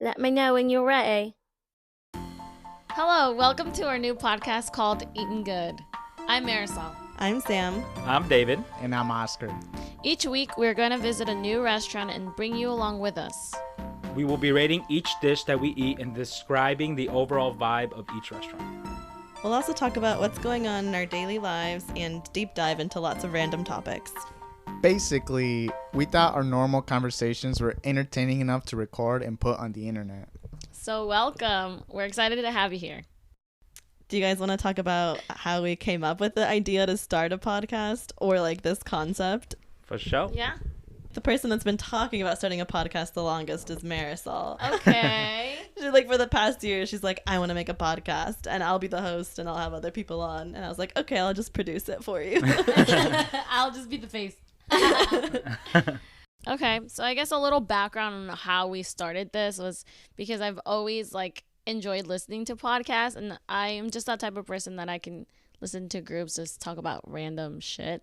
Let me know when you're ready. Hello, welcome to our new podcast called Eatin' Good. I'm Marisol. I'm Sam. I'm David. And I'm Oscar. Each week, we're going to visit a new restaurant and bring you along with us. We will be rating each dish that we eat and describing the overall vibe of each restaurant. We'll also talk about what's going on in our daily lives and deep dive into lots of random topics. Basically, we thought our normal conversations were entertaining enough to record and put on the internet. So welcome. We're excited to have you here. Do you guys want to talk about how we came up with the idea to start a podcast or like this concept? For sure. Yeah? The person that's been talking about starting a podcast the longest is Marisol. Okay. Like for the past year, she's like, I want to make a podcast and I'll be the host and I'll have other people on. And I was like, okay, I'll just produce it for you. I'll just be the face. Okay, so I guess a little background on how we started this was because I've always enjoyed listening to podcasts, and I am just that type of person that I can listen to groups just talk about random shit.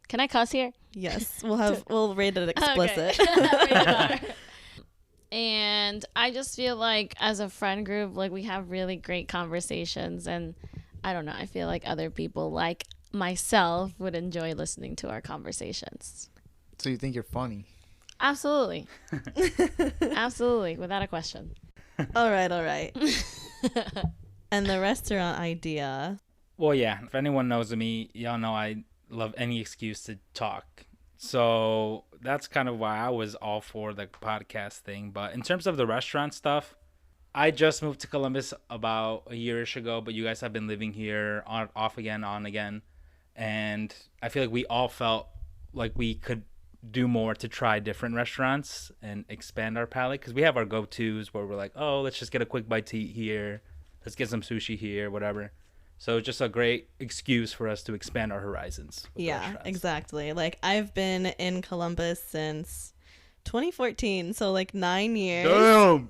Can I cuss here? Yes, we'll rate it explicit. Okay. And I just feel like as a friend group, we have really great conversations, and I don't know, I feel like other people like myself would enjoy listening to our conversations. So you think you're funny? Absolutely. Absolutely, without a question. All right. And the restaurant idea. Well, yeah, if anyone knows me, y'all know I love any excuse to talk. So that's kind of why I was all for the podcast thing. But in terms of the restaurant stuff, I just moved to Columbus about a year-ish ago, but you guys have been living here on again. And I feel like we all felt like we could do more to try different restaurants and expand our palate, because we have our go-tos where we're like, oh, let's just get a quick bite to eat here, let's get some sushi here, whatever. So it's just a great excuse for us to expand our horizons. Yeah, exactly. I've been in Columbus since 2014, so 9 years. Damn.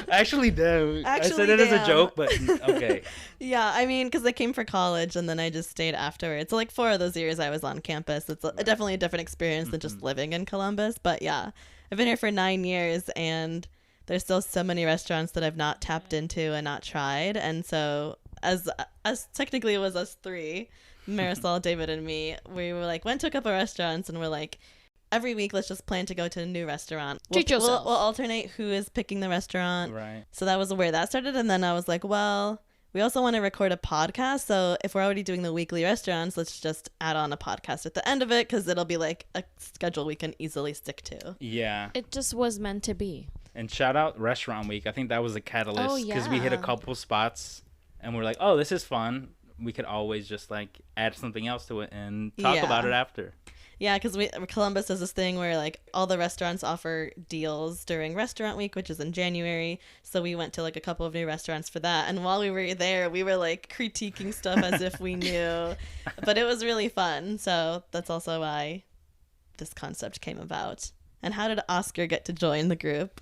Actually, damn. I said it as a joke, but okay. Yeah, I mean, because I came for college and then I just stayed afterwards. So 4 of those years I was on campus. It's definitely a different experience than just living in Columbus. But yeah, I've been here for 9 years and there's still so many restaurants that I've not tapped into and not tried. And so as technically it was us three, Marisol, David, and me, we were went to a couple of restaurants and we're every week, let's just plan to go to a new restaurant. We'll alternate who is picking the restaurant. Right. So that was where that started. And then I was like, well, we also want to record a podcast. So if we're already doing the weekly restaurants, let's just add on a podcast at the end of it, because it'll be a schedule we can easily stick to. Yeah. It just was meant to be. And shout out Restaurant Week. I think that was a catalyst, because we hit a yeah. couple spots and we're like, oh, this is fun. We could always just add something else to it and talk about it after. Yeah, because Columbus does this thing where all the restaurants offer deals during Restaurant Week, which is in January. So we went to a couple of new restaurants for that. And while we were there, we were critiquing stuff as if we knew. But it was really fun. So that's also why this concept came about. And how did Oscar get to join the group?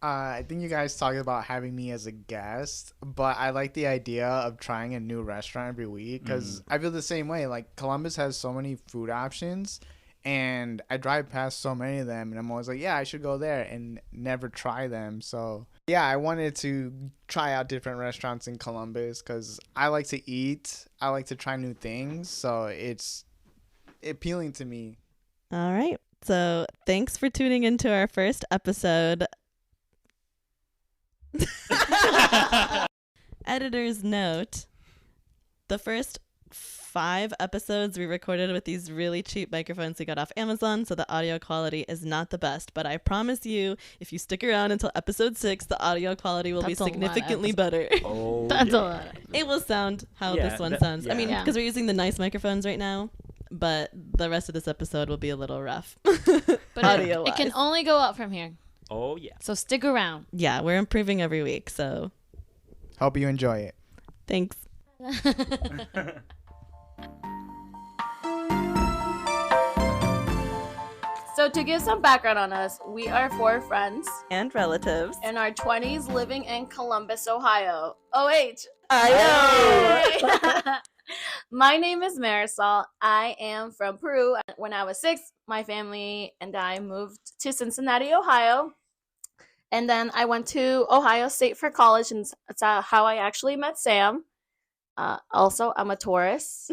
I think you guys talked about having me as a guest, but I like the idea of trying a new restaurant every week, because I feel the same way. Columbus has so many food options, and I drive past so many of them, and I'm always like, yeah, I should go there, and never try them. So yeah, I wanted to try out different restaurants in Columbus, because I like to eat, I like to try new things, so it's appealing to me. All right. So thanks for tuning into our first episode. Editor's note: the first 5 episodes we recorded with these really cheap microphones we got off Amazon, so the audio quality is not the best, but I promise you, if you stick around until episode 6, the audio quality will be significantly better. Oh, That's a lot. It will sound how this one sounds. yeah. I mean, because we're using the nice microphones right now, but the rest of this episode will be a little rough. But audio-wise. it can only go up from here. Oh, yeah. So stick around. Yeah, we're improving every week, so Hope you enjoy it. thanks. So to give some background on us, we are 4 friends And relatives. in our 20s living in Columbus, Ohio. OH. I My name is Marisol. I am from Peru. When I was 6, my family and I moved to Cincinnati, Ohio. And then I went to Ohio State for college, and that's how I actually met Sam. Also, I'm a Taurus.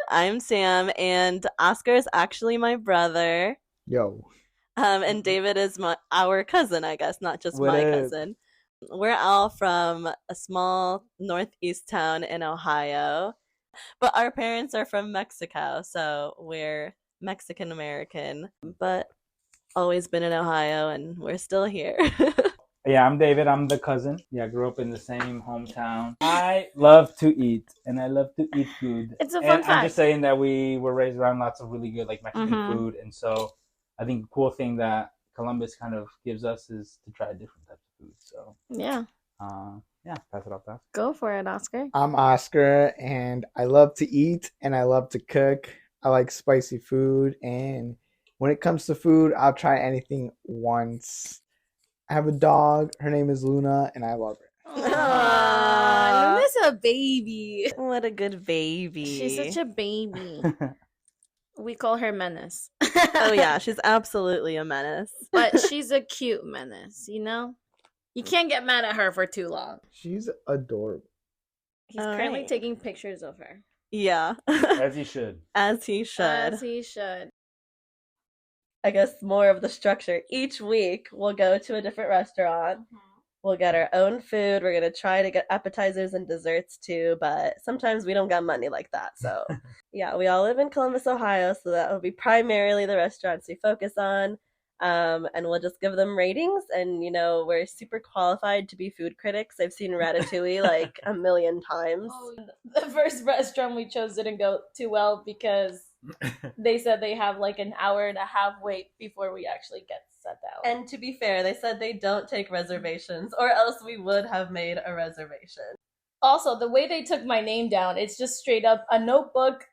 I'm Sam, and Oscar is actually my brother. Yo. And David is our cousin, I guess, not just What my up? cousin. We're all from a small northeast town in Ohio, but our parents are from Mexico, so we're Mexican American, but always been in Ohio, and we're still here. Yeah, I'm David. I'm the cousin. Yeah, I grew up in the same hometown. I love to eat, and I love to eat food. It's a fun and fact. I'm just saying that we were raised around lots of really good like Mexican food, and so I think the cool thing that Columbus kind of gives us is to try different types of food. So Yeah, pass it off that. go for it, Oscar. I'm Oscar, and I love to eat and I love to cook. I like spicy food, and when it comes to food, I'll try anything once. I have a dog. Her name is Luna, and I love her. Aww, Luna's a baby. What a good baby. She's such a baby. We call her Menace. Oh yeah, she's absolutely a menace. But she's a cute menace, you know? You can't get mad at her for too long. She's adorable. He's All currently right. taking pictures of her. Yeah. As you should. As he should. As he should. I guess more of the structure. Each week, we'll go to a different restaurant. We'll get our own food. We're going to try to get appetizers and desserts too, but sometimes we don't got money like that. So, yeah, we all live in Columbus, Ohio, so that will be primarily the restaurants we focus on. And we'll just give them ratings. And, you know, we're super qualified to be food critics. I've seen Ratatouille like a million times. The first restaurant we chose didn't go too well because they said they have like an hour and a half wait before we actually get set down. And to be fair, they said they don't take reservations, or else we would have made a reservation. Also, the way they took my name down, it's just straight up a notebook.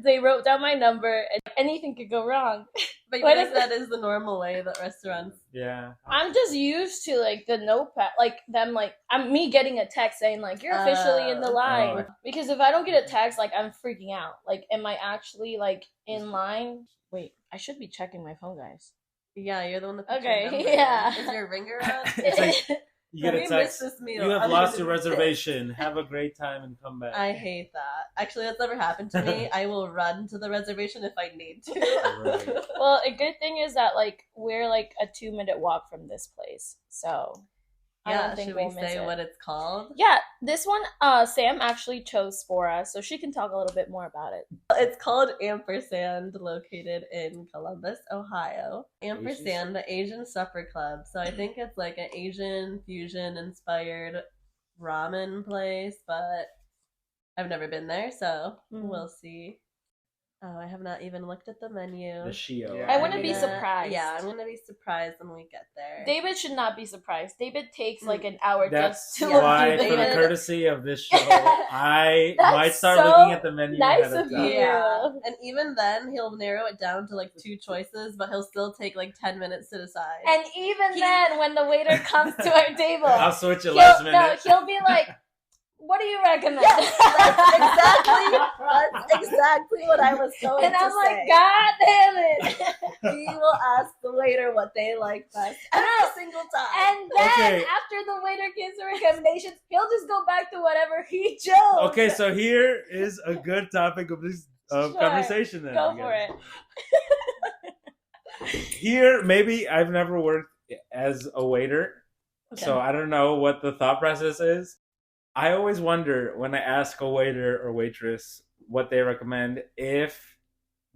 They wrote down my number, and anything could go wrong. But What yes, is that is the normal way that restaurants. Yeah. I'm just used to like the notepad, like them, like I'm me getting a text saying like you're officially in the line. Because if I don't get a text, like I'm freaking out. Like, am I actually like in line? Wait, I should be checking my phone, guys. Yeah, you're the one that put Okay, your number yeah. in. Is your ringer up? It's like you get We a missed text. this meal. You have I'm lost gonna your be pissed. reservation. Have a great time and come back. I hate that. Actually, that's never happened to me. I will run to the reservation if I need to. Right. Well, a good thing is that like we're like a 2-minute walk from this place, so I Yeah, don't think should we'll we miss say it. what it's called? Yeah, this one, Sam actually chose for us, so she can talk a little bit more about it. It's called Ampersand, located in Columbus, Ohio. Ampersand, the Asian Supper Club. So I think it's like an Asian fusion inspired ramen place, but I've never been there, so we'll see. Oh, I have not even looked at the menu. The Shio. Yeah. I I'm wouldn't be gonna- surprised. Yeah, I'm gonna be surprised when we get there. David should not be surprised. David takes like an hour That's just to why, look for the through it. courtesy of this show, I That's might start so looking at the menu nice ahead of of time. you. Yeah, and even then, he'll narrow it down to like 2 choices, but he'll still take like 10 minutes to decide. And even then, when the waiter comes to our table, I'll switch it last minute. he'll be like, "What do you recommend?" Yes, that's exactly what I was going And to I'm like, say. God damn it! We will ask the waiter what they like best every single time. And then Okay. after the waiter gives the recommendations, he'll just go back to whatever he chose. Okay, so here is a good topic of this Sure. conversation then. Go I for guess. it. Here, maybe I've never worked as a waiter, Okay. so I don't know what the thought process is. I always wonder when I ask a waiter or waitress what they recommend, if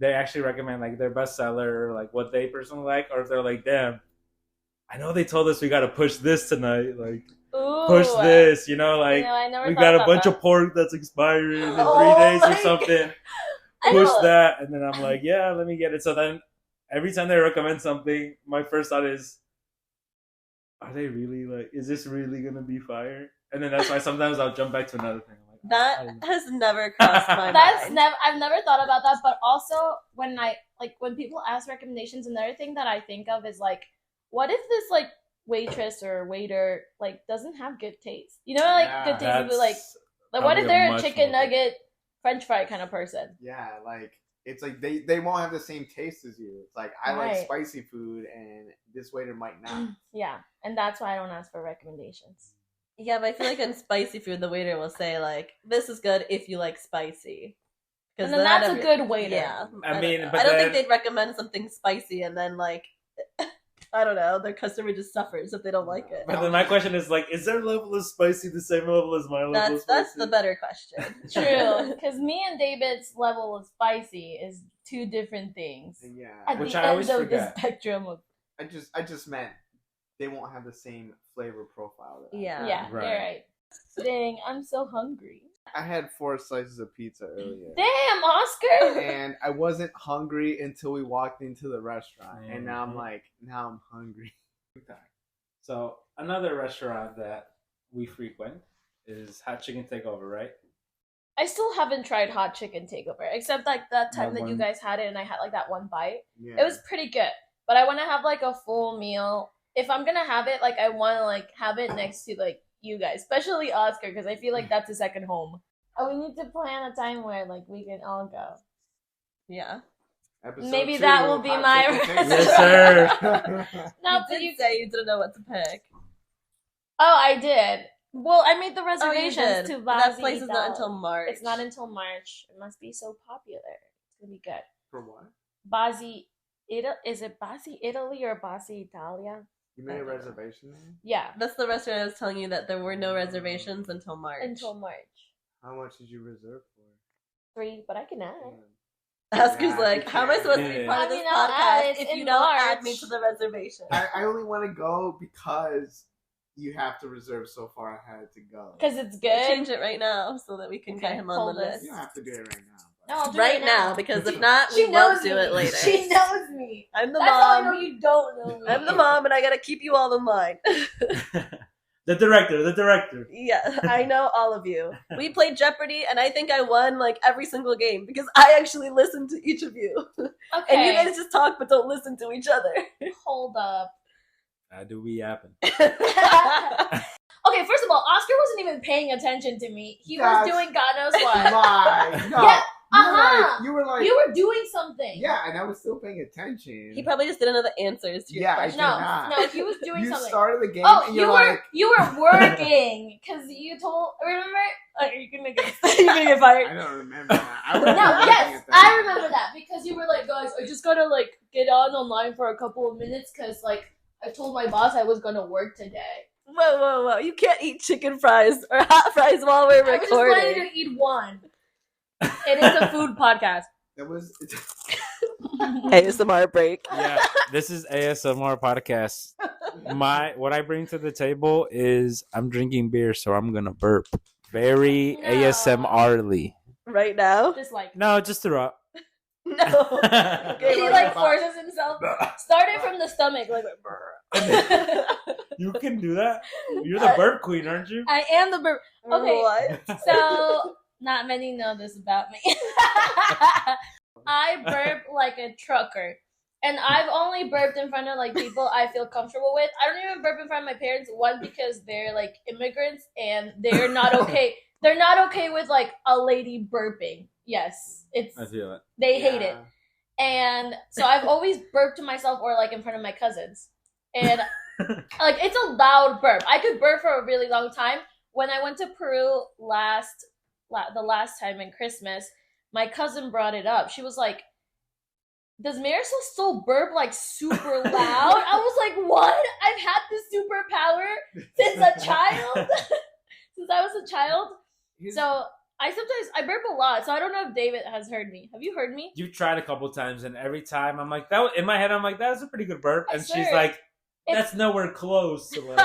they actually recommend like their bestseller or like what they personally like, or if they're like, damn, I know they told us we got to push this tonight, like Ooh. push this, you know, like I never we thought got a about bunch that. of pork that's expiring in 3 Oh days or my something. I Push know. that, and then I'm like, yeah, let me get it. So then every time they recommend something, my first thought is, are they really like, is this really gonna be fire? And then that's why sometimes I'll jump back to another thing. I'm like, I That don't know. has never crossed my That's mind. never. I've never thought about that. But also, when when people ask recommendations, another thing that I think of is like, what if this like waitress or waiter like doesn't have good taste? You know, like Yeah, good taste. But, like what probably if a they're a much chicken more- nugget, French fry kind of person? Yeah, like it's like they won't have the same taste as you. It's like I like Right. spicy food, and this waiter might not. Yeah, and that's why I don't ask for recommendations. Yeah, but I feel like in spicy food, the waiter will say like, "This is good if you like spicy." And then that's a good waiter. Yeah, I mean, don't know. but I don't think then- they'd recommend something spicy and then like, I don't know, their customer just suffers if they don't like it. But then my question is like, is their level of spicy the same level as my level of spicy? That's the better question. True, because me and David's level of spicy is two different things. Yeah, At Which the I end always of forget. the spectrum of I just meant they won't have the same flavor profile. That I do. Yeah. yeah, Right. you're right. Dang, I'm so hungry. I had 4 slices of pizza earlier. Damn, Oscar. And I wasn't hungry until we walked into the restaurant. And now I'm Mhm. like, now I'm hungry. Okay. So another restaurant that we frequent is Hot Chicken Takeover, right? I still haven't tried hot chicken takeover, except like that time That that you one- guys had it and I had like that one bite. Yeah. It was pretty good, but I want to have like a full meal. If I'm gonna have it, like I want to like have it next to like you guys, especially Oscar, because I feel like that's a second home. And we need to plan a time where like we can all go. Yeah. Episode Maybe 2, that will be Hot my Chicken Takeover. Yes, sir. Not You that you. did say you didn't know what to pick. Oh, I did. Well, I made the Oh, you reservations did. to But that Vasi place is not until March. It's not until March. It must be so popular. It's gonna be good. For what? Basi, is it Basi Italy or Basi Italia? You made a reservation there? Yeah, That's the restaurant I was telling you that there were no reservations until March. until March. How much did you reserve for? 3, but I can add. Oscar's Yeah, like, you how am I can't. supposed to be Yeah. part I of this mean, I'll add podcast it if in you don't March. add me to the reservation? I only want to go because you have to reserve so far ahead to go. Because it's Change good. it right now so that we can Okay, get him on hold the this. list. You don't have to do it right now. No, I'll do Right it now, because if not, we won't do it later. She knows me. I'm the That's how I know mom. you don't know me. I'm the mom, and I gotta keep you all in line. The director. Yeah, I know all of you. We played Jeopardy, and I think I won like every single game because I actually listened to each of you. And you Okay, guys just talk but don't listen to each other. hold up. How do we happen? Okay, first of all, Oscar wasn't even paying attention to me. He was That's- doing God knows what. Lie. No. Yeah, You were uh-huh. like, you were like, You were doing something. yeah, and I was still paying attention. He probably just didn't know the answers to your Yeah, I question. did not. No, he was doing You something. started the game, Oh, and you you're were like, working because you told. Remember? Are you gonna get you're gonna get fired? I don't remember that. I No, wasn't looking yes, at that. I remember that because you were like, guys, I just gotta like get on online for a couple of minutes because like I told my boss I was gonna work today. Whoa. You can't eat chicken fries or hot fries while we're I was just planning recording. to eat one. It is a food podcast. It was. ASMR break. Yeah, this is ASMR podcast. What I bring to the table is I'm drinking beer, so I'm gonna burp very No. ASMRly. Right now? Just like No, just to rock. No. he Well, like yeah, forces himself. Started from the stomach, like. You can do that. You're the burp queen, aren't you? I am the burp. Okay. What? So, not many know this about me. I burp like a trucker. And I've only burped in front of like people I feel comfortable with. I don't even burp in front of my parents. One, because they're like immigrants and they're not okay. They're not okay with like a lady burping. Yes, it's I feel it. they hate it. And so I've always burped to myself or like in front of my cousins. And like it's a loud burp. I could burp for a really long time. When I went to Peru the last time in Christmas, my cousin brought it up. She was like, does Marisol still burp like super loud? I was like, what? I've had this superpower since a child. Since I was a child. So I burp a lot. So I don't know if David has heard me. Have you heard me? You tried a couple times, and every time I'm like, that. In my head, I'm like, that was a pretty good burp, I and she's swear. like, It's- that's nowhere close to like.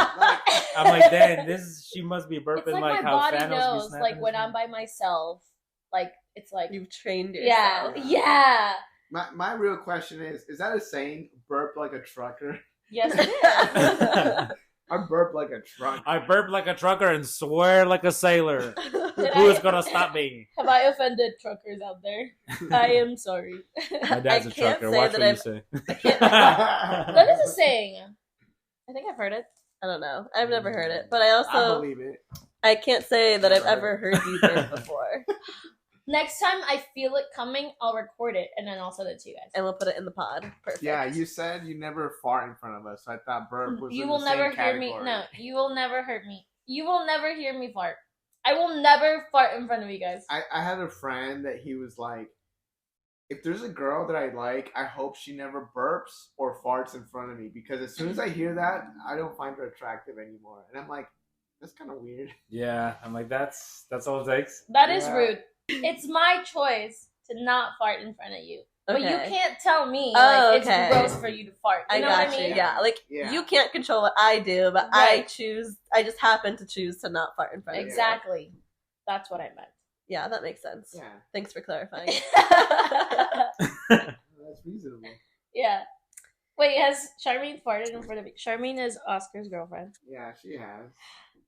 I'm like, damn, she must be burping It's like my how body Thanos be knows, snapping like when his I'm by myself, like it's like You've trained yeah, yourself. yeah. My real question is that a saying? Burp like a trucker. Yes, it is. I burp like a trucker. I burp like a trucker and swear like a sailor. Did Who is I- gonna stop me? Have I offended truckers out there? I am sorry. My dad's I a can't trucker. say Watch that what you I've- say. That is a saying. I think I've heard it. I don't know. I've never heard it. But I I also believe it. I can't say that I've ever heard you burp before. Next time I feel it coming, I'll record it and then I'll send it to you guys. And we'll put it in the pod. Perfect. Yeah, you said you never fart in front of us, so I thought burp was You in will the never same hear category. me. No, you will never hurt me. You will never hear me fart. I will never fart in front of you guys. I had a friend that he was like, if there's a girl that I like, I hope she never burps or farts in front of me, because as soon as I hear that, I don't find her attractive anymore. And I'm like, that's kind of weird. Yeah, I'm like, that's all it takes. That is Yeah. rude. It's my choice to not fart in front of you. But you Okay. can't tell me Oh, like okay. it's gross for you to fart. You I know got what I you. mean? Yeah, like Yeah. you can't control what I do, but I Right. choose. I just happen to choose to not fart in front of you. Exactly. That's what I meant. Yeah, that makes sense. Yeah, Thanks for clarifying. that's reasonable. Yeah. Wait, has Charmaine farted in front of you? Charmaine is Oscar's girlfriend. Yeah, she has.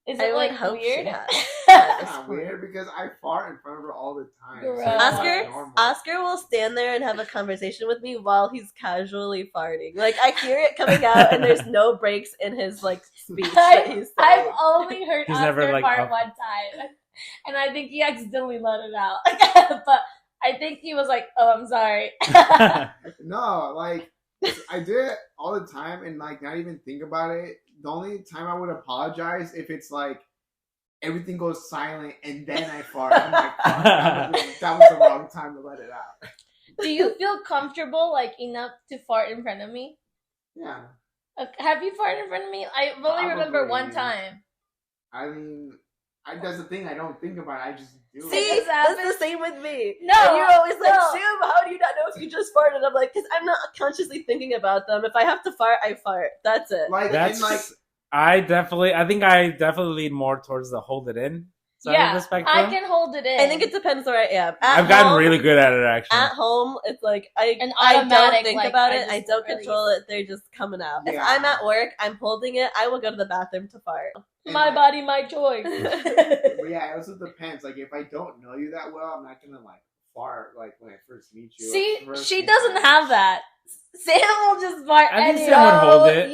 Is I it would like hope she weird? has. It's not weird because I fart in front of her all the time. Gross. So it's not Oscar, normal. Oscar will stand there and have a conversation with me while he's casually farting. Like I hear it coming out, and there's no breaks in his like speech that he's I've saying. only heard He's Oscar never, like, fart up- one time, and I think he accidentally let it out. But I think he was like, "Oh, I'm sorry." No, like I do it all the time and like not even think about it. The only time I would apologize if it's like everything goes silent and then I fart. I'm like, fuck, that was the wrong time to let it out. Do you feel comfortable like enough to fart in front of me? Yeah, Have you farted in front of me? I only remember Probably. one time. I mean, that's the thing. I don't think about it. I just do See, It it. just that's happens. the same with me. No, And you're always like, no. Shub, how do you not know if you just farted? I'm like, because I'm not consciously thinking about them. If I have to fart, I fart. That's it. Like, That's and, like, I think I definitely lean more towards the hold it in side of Yeah, the spectrum. I can hold it in. I think it depends where I am. At I've gotten home- really good at it actually. At home, it's like An I don't automatic, think like, about I it. I just don't release control it. They're just coming out. If Yeah. I'm at work, I'm holding it. I will go to the bathroom to fart. and, my like, body, my choice. But yeah, it also depends. Like, if I don't know you that well, I'm not gonna like fart like when I first meet you. See, First she few doesn't times. have that. Sam will just fart I think anyway. Sam would hold it.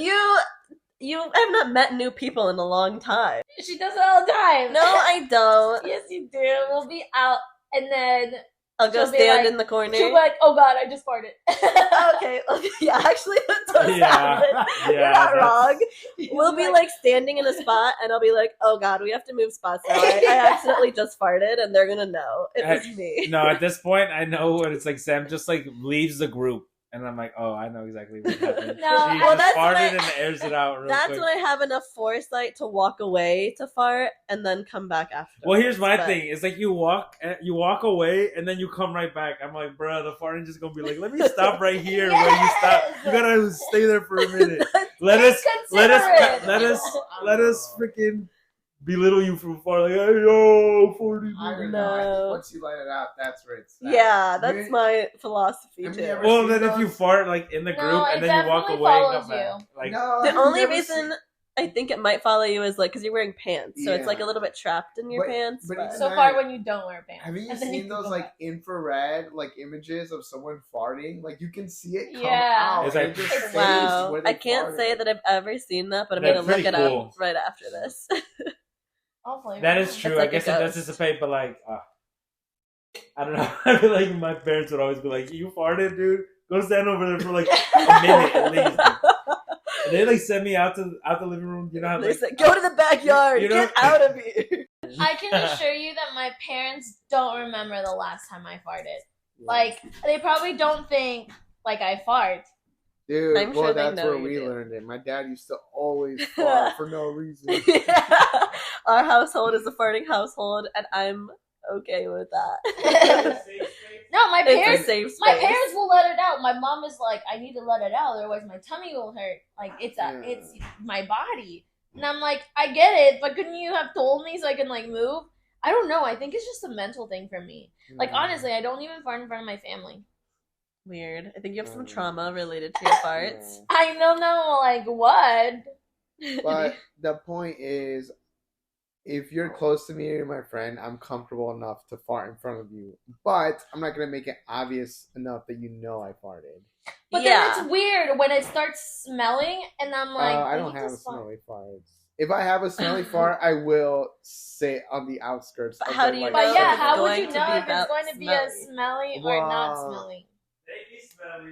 You have not met new people in a long time. She does it all the time. No, I don't. Yes, you do. We'll be out, and then I'll go She'll be stand like- in the corner. she'll be like, "Oh God, I just farted." okay, yeah, actually, that does Yeah, happen. yeah, You're not that's- wrong. We'll be like standing in a spot, and I'll be like, "Oh God, we have to move spots now. I accidentally just farted, and they're gonna know it was me." No, at this point I know what it's like. Sam just like leaves the group, and I'm like, oh, I know exactly what happened. No, She well, just that's when farted I- and airs it out real That's quick. when I have enough foresight to walk away to fart and then come back after. Well, here's my thing. It's like you walk away, and then you come right back. I'm like, bruh, the farting just gonna be like, let me stop right here where you stop. You gotta stay there for a minute. Let us Inconsiderate. let us freaking belittle you for farting. Like, hey, yo, 40. I don't No. know. I think once you let it out, that's where it's at. Yeah, that's Maybe- my philosophy Have too. you ever- Well, seen then if you those? fart like in the No, group, it and then you walk definitely away and come follows back. Like, No, The I've only never reason seen- I think it might follow you is like because you're wearing pants, so it's like a Yeah. little bit trapped in your But- pants. but But even So that- far, when you don't wear pants, Have you And then seen those go like back. infrared like images of someone farting? Like you can see it come Yeah. out. It's and like- it just It's stays wow, where they I can't say farted. that I've ever seen that, but I'm That's gonna look pretty it cool. up right after this. hopefully that is true. It's like I guess a it ghost. does dissipate, but like, I don't know. I feel like my parents would always be like, "You farted, dude. Go stand over there for like a minute at least." And they like send me out the living room. You know how They like, said, "Go to the backyard. You know- Get out of here." I can assure you that my parents don't remember the last time I farted. Yeah. Like, they probably don't think like I fart. Dude, I'm sure well, they that's know where you we do. learned it. My dad used to always fart for no reason. Yeah. Our household is a farting household, and I'm okay with that. No, my It's a parents. safe space. My parents will let it out. My mom is like, I need to let it out, otherwise my tummy will hurt. Like it's my body, and I'm like, I get it, but couldn't you have told me so I can like move? I don't know. I think it's just a mental thing for me. Like honestly, I don't even fart in front of my family. Weird. I think you have some trauma related to your farts. I don't know, like what? But the point is, if you're close to me or my friend, I'm comfortable enough to fart in front of you. But I'm not gonna make it obvious enough that you know I farted. But Yeah. then it's weird when it starts smelling, and I'm like, I did don't you have just fart? smelly farts. If I have a smelly fart, I will sit on the outskirts. But of how the, do you like, know But yeah, it's how would going you to know be if it's that going to be a smelly? smelly or not Wow. smelly?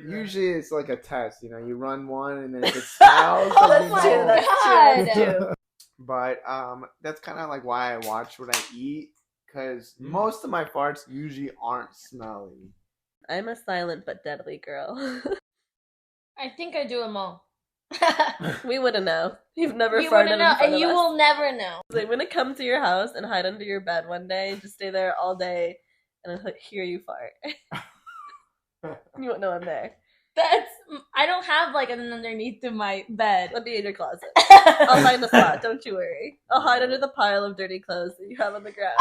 Usually it's like a test, you know. You run one, and then if it smells, Oh then you my know. That's true. God. But that's kind of like why I watch what I eat, because Mm. most of my farts usually aren't smelly. I'm a silent but deadly girl. I think I do them all. We wouldn't know. You've never You farted wouldn't in know, front and of you us. will never know. I'm gonna come to your house and hide under your bed one day and just stay there all day and I'll hear you fart. You won't know I'm there. I don't have like an underneath to my bed. I'll be in your closet. I'll find a spot, don't you worry. I'll hide under the pile of dirty clothes that you have on the ground.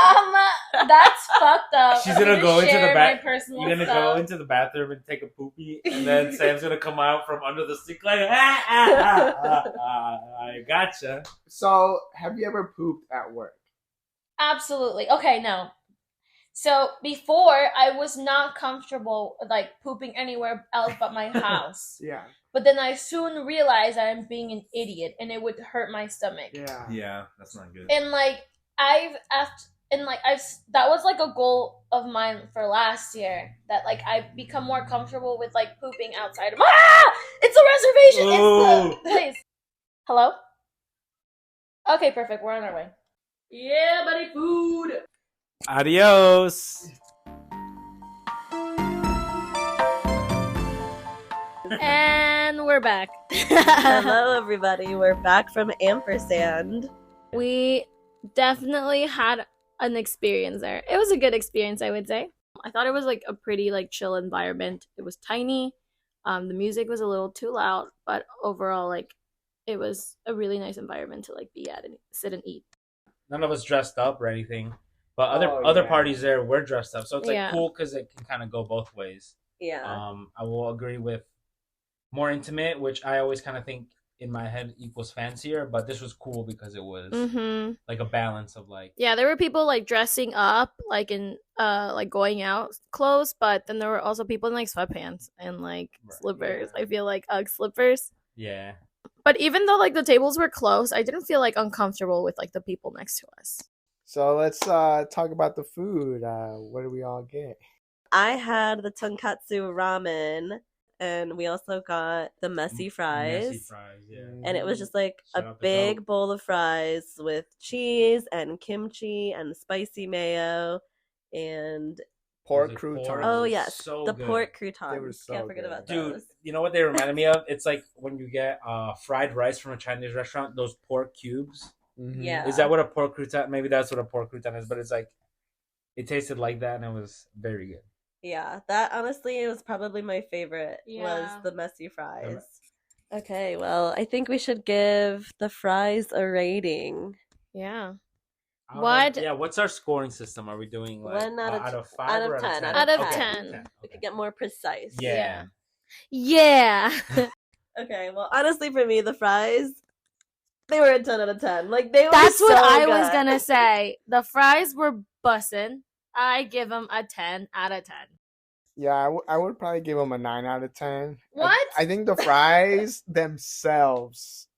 That's fucked up. She's I'm gonna go into the share back. my personal You're gonna stuff. go into the bathroom and take a poopy, and then Sam's gonna come out from under the sink like, I gotcha. So, have you ever pooped at work? Absolutely. Okay, no. So before I was not comfortable like pooping anywhere else but my house. Yeah. But then I soon realized that I'm being an idiot and it would hurt my stomach. Yeah. Yeah, that's not good. And like that was like a goal of mine for last year, that like I become more comfortable with like pooping outside of it's a reservation. Oh. It's the place. Hello? Okay, perfect. We're on our way. Yeah, buddy, food. Adios. And we're back. Hello, everybody. We're back from Ampersand. We definitely had an experience there. It was a good experience, I would say. I thought it was like a pretty like chill environment. It was tiny. The music was a little too loud, but overall like it was a really nice environment to like be at and sit and eat. None of us dressed up or anything, but Oh, other yeah. parties there were dressed up, so it's like Yeah. cool because it can kind of go both ways. Yeah. I will agree with more intimate, which I always kind of think in my head equals fancier, but this was cool because it was like a balance of like. Yeah, there were people like dressing up like in like going out clothes, but then there were also people in like sweatpants and like Right, slippers. yeah. I feel like UGG slippers. Yeah. But even though like the tables were close, I didn't feel like uncomfortable with like the people next to us. So let's talk about the food. What did we all get? I had the tonkatsu ramen, and we also got the messy fries. Messy fries, yeah. And it was just like Shout a out to big Goat. bowl of fries with cheese and kimchi and spicy mayo and Pork Was it croutons. pork? oh yes, So the good. pork They were croutons. so Can't forget good. about Dude, those. you know what they reminded me of? It's like when you get fried rice from a Chinese restaurant, those pork cubes. Mhm. Yeah. Is that what a pork crouton? Maybe that's what a pork crouton is, but it's like it tasted like that, and it was very good. Yeah, that honestly was probably my favorite. Yeah. Was the messy fries. Okay, well, I think we should give the fries a rating. Yeah. I don't What? know. Yeah, what's our scoring system? Are we doing like 1 out of 5 out or of 10, out of Okay, 10. We Okay. could get more precise. Yeah. Yeah. Okay, well, honestly, for me, the fries, they were a 10 out of 10. Like, they were That's what so I was good. gonna say. The fries were bussin'. I give them a 10 out of 10. Yeah, I would probably give them a 9 out of 10. What? I think the fries themselves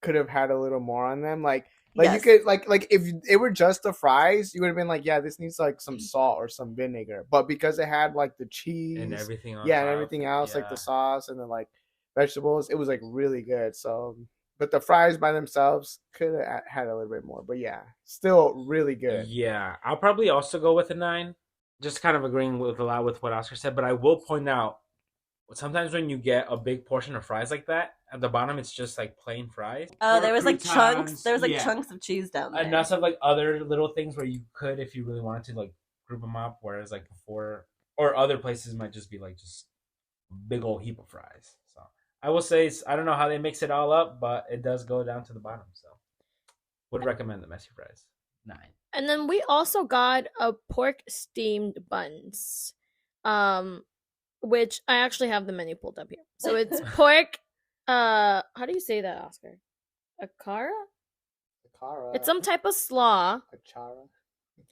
could have had a little more on them. Like you Yes. could like if it were just the fries, you would have been like, yeah, this needs like some salt or some vinegar. But because it had like the cheese, And everything on yeah, and top. everything else, like Yeah. the sauce and the like vegetables, it was like really good. So, but the fries by themselves could have had a little bit more. But yeah, still really good. Yeah, I'll probably also go with a 9. Just kind of agreeing with a lot with what Oscar said, but I will point out sometimes when you get a big portion of fries like that, at the bottom it's just like plain fries. Oh, Or there was like chunks. croutons, There was like yeah. chunks of cheese down there. And lots of like other little things where you could, if you really wanted to, like group them up. Whereas like before, or other places might just be like just a big old heap of fries. So I will say, I don't know how they mix it all up, but it does go down to the bottom. So would recommend the messy fries. 9. And then we also got a pork steamed buns, which I actually have the menu pulled up here. So it's pork. How do you say that, Oscar? Akara? It's some type of slaw,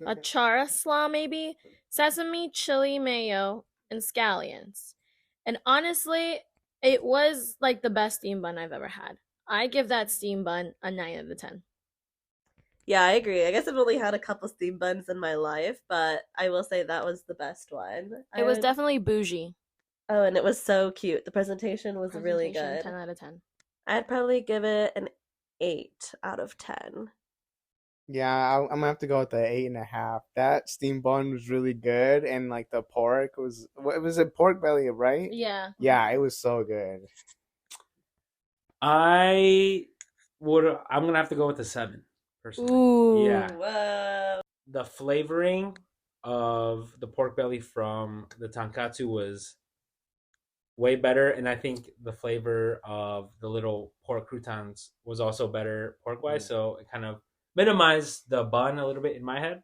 a chara slaw maybe, sesame, chili, mayo, and scallions. And honestly, it was like the best steamed bun I've ever had. I give that steamed bun a 9 out of 10. Yeah, I agree. I guess I've only had a couple steam buns in my life, but I will say that was the best one. It was definitely bougie. Oh, and it was so cute. The presentation was really good. 10 out of 10. I'd probably give it an 8 out of 10. Yeah, I'm gonna have to go with the 8.5. That steam bun was really good, and like the pork was, what was it, pork belly, right? Yeah. Yeah, it was so good. I'm gonna have to go with the 7, personally. Ooh. Yeah. Whoa. The flavoring of the pork belly from the tonkatsu was way better, and I think the flavor of the little pork croutons was also better pork-wise, so it kind of minimized the bun a little bit in my head.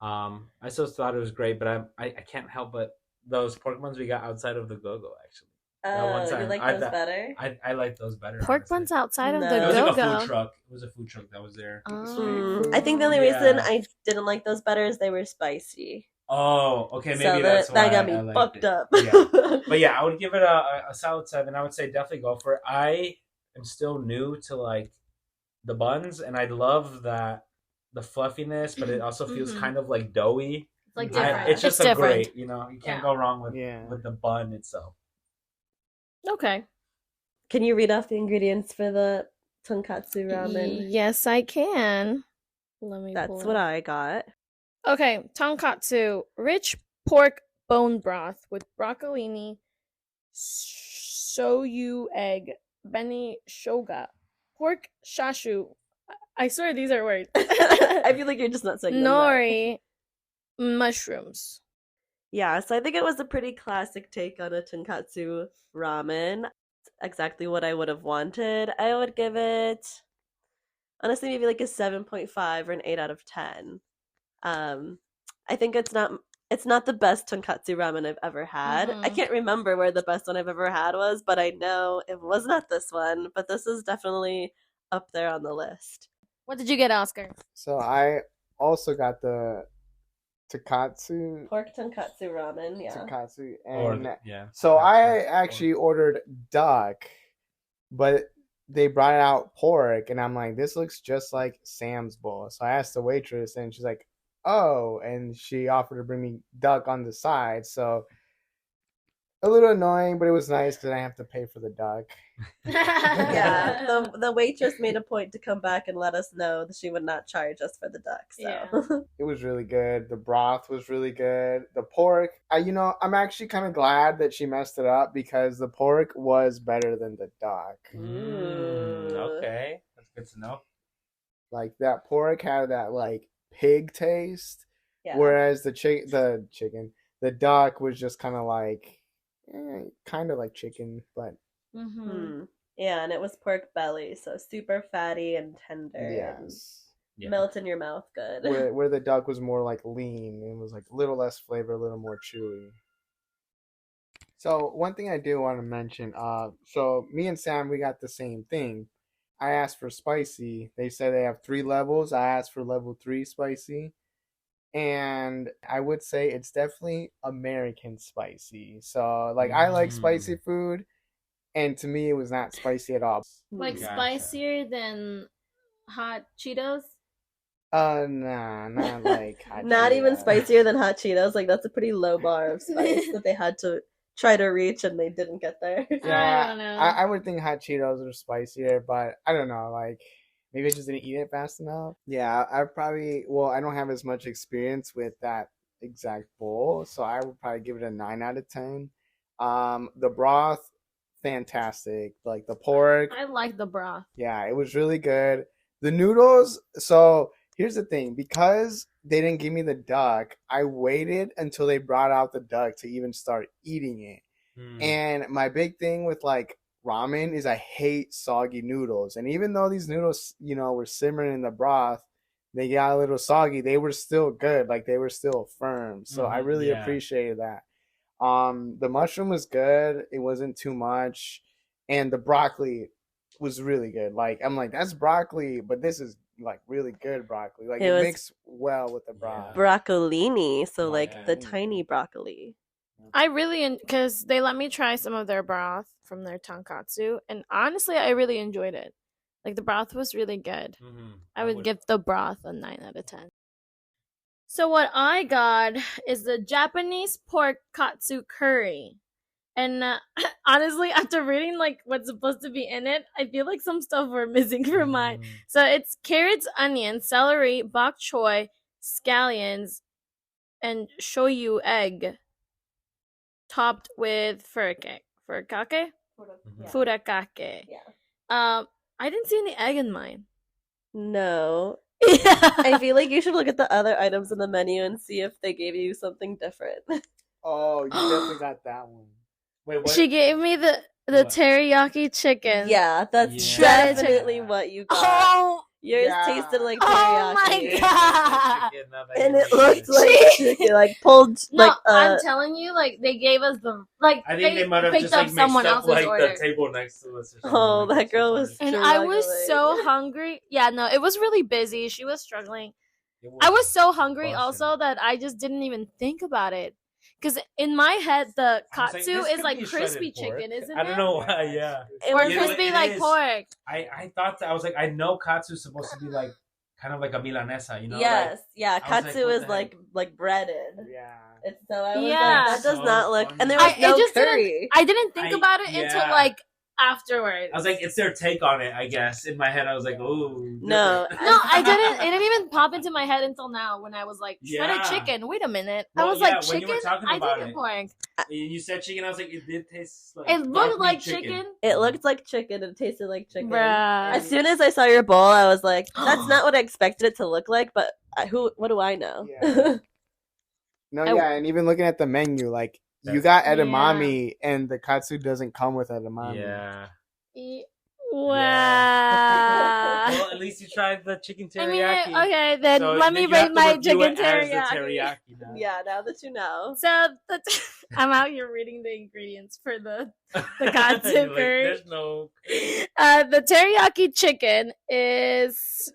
I still thought it was great, but I can't help but those pork buns we got outside of the Go-Go, actually. That one Oh, time, you like those better? I like those better. Pork honestly. buns outside of No. the It was like a Go-Go. food truck. It was a food truck that was there. I think the only reason Yeah. I didn't like those better is they were spicy. Oh, okay, maybe So that's why that got me I liked fucked it. up. Yeah. But yeah, I would give it a solid 7. I would say definitely go for it. I am still new to like the buns, and I love that the fluffiness, but it also feels Mhm. kind of like doughy. It's like Yeah. different. It's just It's a different. great, you can't go wrong with Yeah. with the bun itself. Okay. Can you read off the ingredients for the tonkatsu ramen? Yes, I can. Let me That's pull what it. I got. Okay, tonkatsu, rich pork bone broth with broccolini, shoyu egg, beni shoga, pork shashu. I swear these are words. I feel like you're just not saying them right. Nori, mushrooms. Yeah, so I think it was a pretty classic take on a tonkatsu ramen. Exactly what I would have wanted. I would give it, honestly, maybe like a 7.5 or an 8 out of 10. I think it's not the best tonkatsu ramen I've ever had. I Mhm. can't remember where the best one I've ever had was, but I know it was not this one. But this is definitely up there on the list. What did you get, Oscar? So I also got the Takatsu. Pork tonkatsu ramen, yeah. Takatsu, Or and yeah. so I That's actually ordered duck, but they brought out pork, and I'm like, this looks just like Sam's bowl. So I asked the waitress, and she's like, oh, and she offered to bring me duck on the side. So a little annoying, but it was nice because I didn't have to pay for the duck. Yeah, the waitress made a point to come back and let us know that she would not charge us for the duck. So Yeah. It was really good. The broth was really good. The pork, I'm actually kind of glad that she messed it up because the pork was better than the duck. Okay, that's good to know. Like that pork had that like pig taste, yeah. whereas the duck was just kind of like chicken, but Mm-hmm. Yeah, and it was pork belly, so super fatty and tender. yes. And melt in your mouth good. Where the duck was more like lean and was like a little less flavor, a little more chewy. So one thing I do want to mention, so me and Sam, we got the same thing. I asked for spicy. They said they have 3 levels. I asked for level 3 spicy. And I would say it's definitely American spicy. So like I like spicy food, and to me it was not spicy at all. Like Gotcha. spicier than hot Cheetos? Nah, not like hot Not even Cheetos. spicier than hot Cheetos. Like that's a pretty low bar of spice that they had to try to reach and they didn't get there. Yeah, I don't know. I would think hot Cheetos are spicier, but I don't know. Like maybe I just didn't eat it fast enough. Yeah, I don't have as much experience with that exact bowl, so I would probably give it a 9 out of 10. The broth, fantastic. Like the pork, I like the broth. yeah, it was really good. The noodles, so here's the thing, because they didn't give me the duck, I waited until they brought out the duck to even start eating it. And my big thing with like ramen is I hate soggy noodles. And even though these noodles, were simmering in the broth, they got a little soggy, they were still good. Like they were still firm. So I really appreciated that. The mushroom was good. It wasn't too much. And the broccoli was really good. Like I'm like, that's broccoli, but this is like really good broccoli. Like it mixed well with the broth. Broccolini, so like the tiny broccoli. I really, because they let me try some of their broth from their tonkatsu, and honestly, I really enjoyed it. Like the broth was really good. Mm-hmm. I would give the broth a 9 out of 10. So what I got is the Japanese pork katsu curry. And honestly, after reading like what's supposed to be in it, I feel like some stuff were missing from mine. So it's carrots, onions, celery, bok choy, scallions, and shoyu egg, topped with furikake. Furikake? Furakake. Yeah. I didn't see any egg in mine. No. Yeah. I feel like you should look at the other items in the menu and see if they gave you something different. Oh, you definitely got that one. Wait, what? She gave me the What? teriyaki chicken. Yeah, that's Yeah. definitely what you got. Oh, Yours Yeah. tasted like Oh teriyaki. my God. And it looked like chicken, like pulled no, like I'm telling you, like they gave us the like I think they might have picked just up like someone mixed up else's like order. the table next to us. Or something. Oh, Like, that girl was And I was struggling. so hungry. Yeah, no, it was really busy. She was struggling. It I was so hungry busting. also that I just didn't even think about it. Because in my head, the I was like, katsu this is could like be crispy shredded pork. chicken, isn't it? I don't know why. Yeah, It Or was Yeah, crispy it like is. pork. I thought that I was like, I know katsu is supposed to be like kind of like a milanesa, you know? Yes, yeah. I was like, Katsu what is the like breaded. Yeah. And so I was Yeah. like, that does So not look. funny. And there was I no just curry. I didn't think I- about it until yeah. like afterwards. I was like, it's their take on it, I guess. In my head, I was like, ooh. No. different. No, I didn't. It didn't even pop into my head until now when I was like shredded Yeah. chicken. Wait a minute, Well, I was yeah, like when you were chicken. talking I about think it. pork. You said chicken. I was like, it did taste like. It dark looked meat like chicken. It looked like chicken and tasted like chicken. Bruh. As soon as I saw your bowl, I was like, that's not what I expected it to look like, but what do I know? Yeah. No, I- yeah, and even looking at the menu, like you got edamame, and the katsu doesn't come with edamame. Yeah. Wow. Well, at least you tried the chicken I mean, teriyaki. okay, then So let me you have rate to my review chicken it as the teriyaki. now. Yeah, now that you know. So I'm out here reading the ingredients for the katsu You're like, curry. there's no. The teriyaki chicken is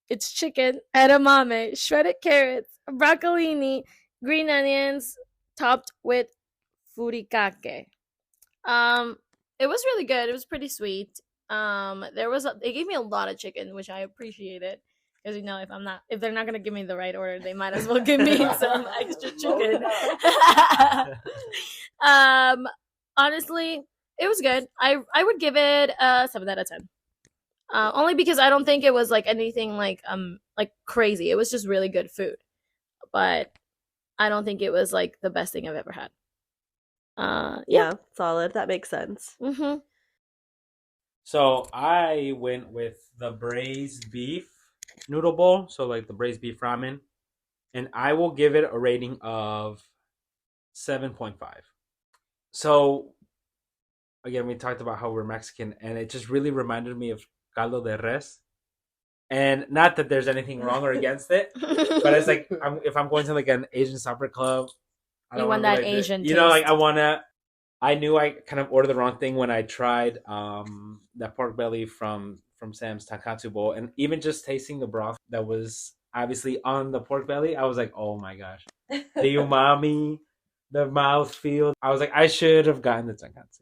it's chicken, edamame, shredded carrots, broccolini, green onions, topped with furikake. It was really good. It was pretty sweet. They gave me a lot of chicken, which I appreciated. Because if they're not gonna give me the right order, they might as well give me some extra chicken. Honestly, it was good. I would give it a 7 out of 10. Only because I don't think it was like anything like crazy. It was just really good food, but I don't think it was like the best thing I've ever had. Yeah, solid. That makes sense. Mm-hmm. So I went with the braised beef noodle bowl, so like the braised beef ramen, and I will give it a rating of 7.5. So again, we talked about how we're Mexican, and it just really reminded me of caldo de res. And not that there's anything wrong or against it, but it's like if I'm going to like an Asian supper club, I You don't want wanna that be like Asian you know, like taste. I knew I kind of ordered the wrong thing when I tried that pork belly from Sam's Tankatsu bowl, and even just tasting the broth that was obviously on the pork belly, I was like, oh my gosh, the umami, the mouthfeel. I was like, I should have gotten the Tankatsu.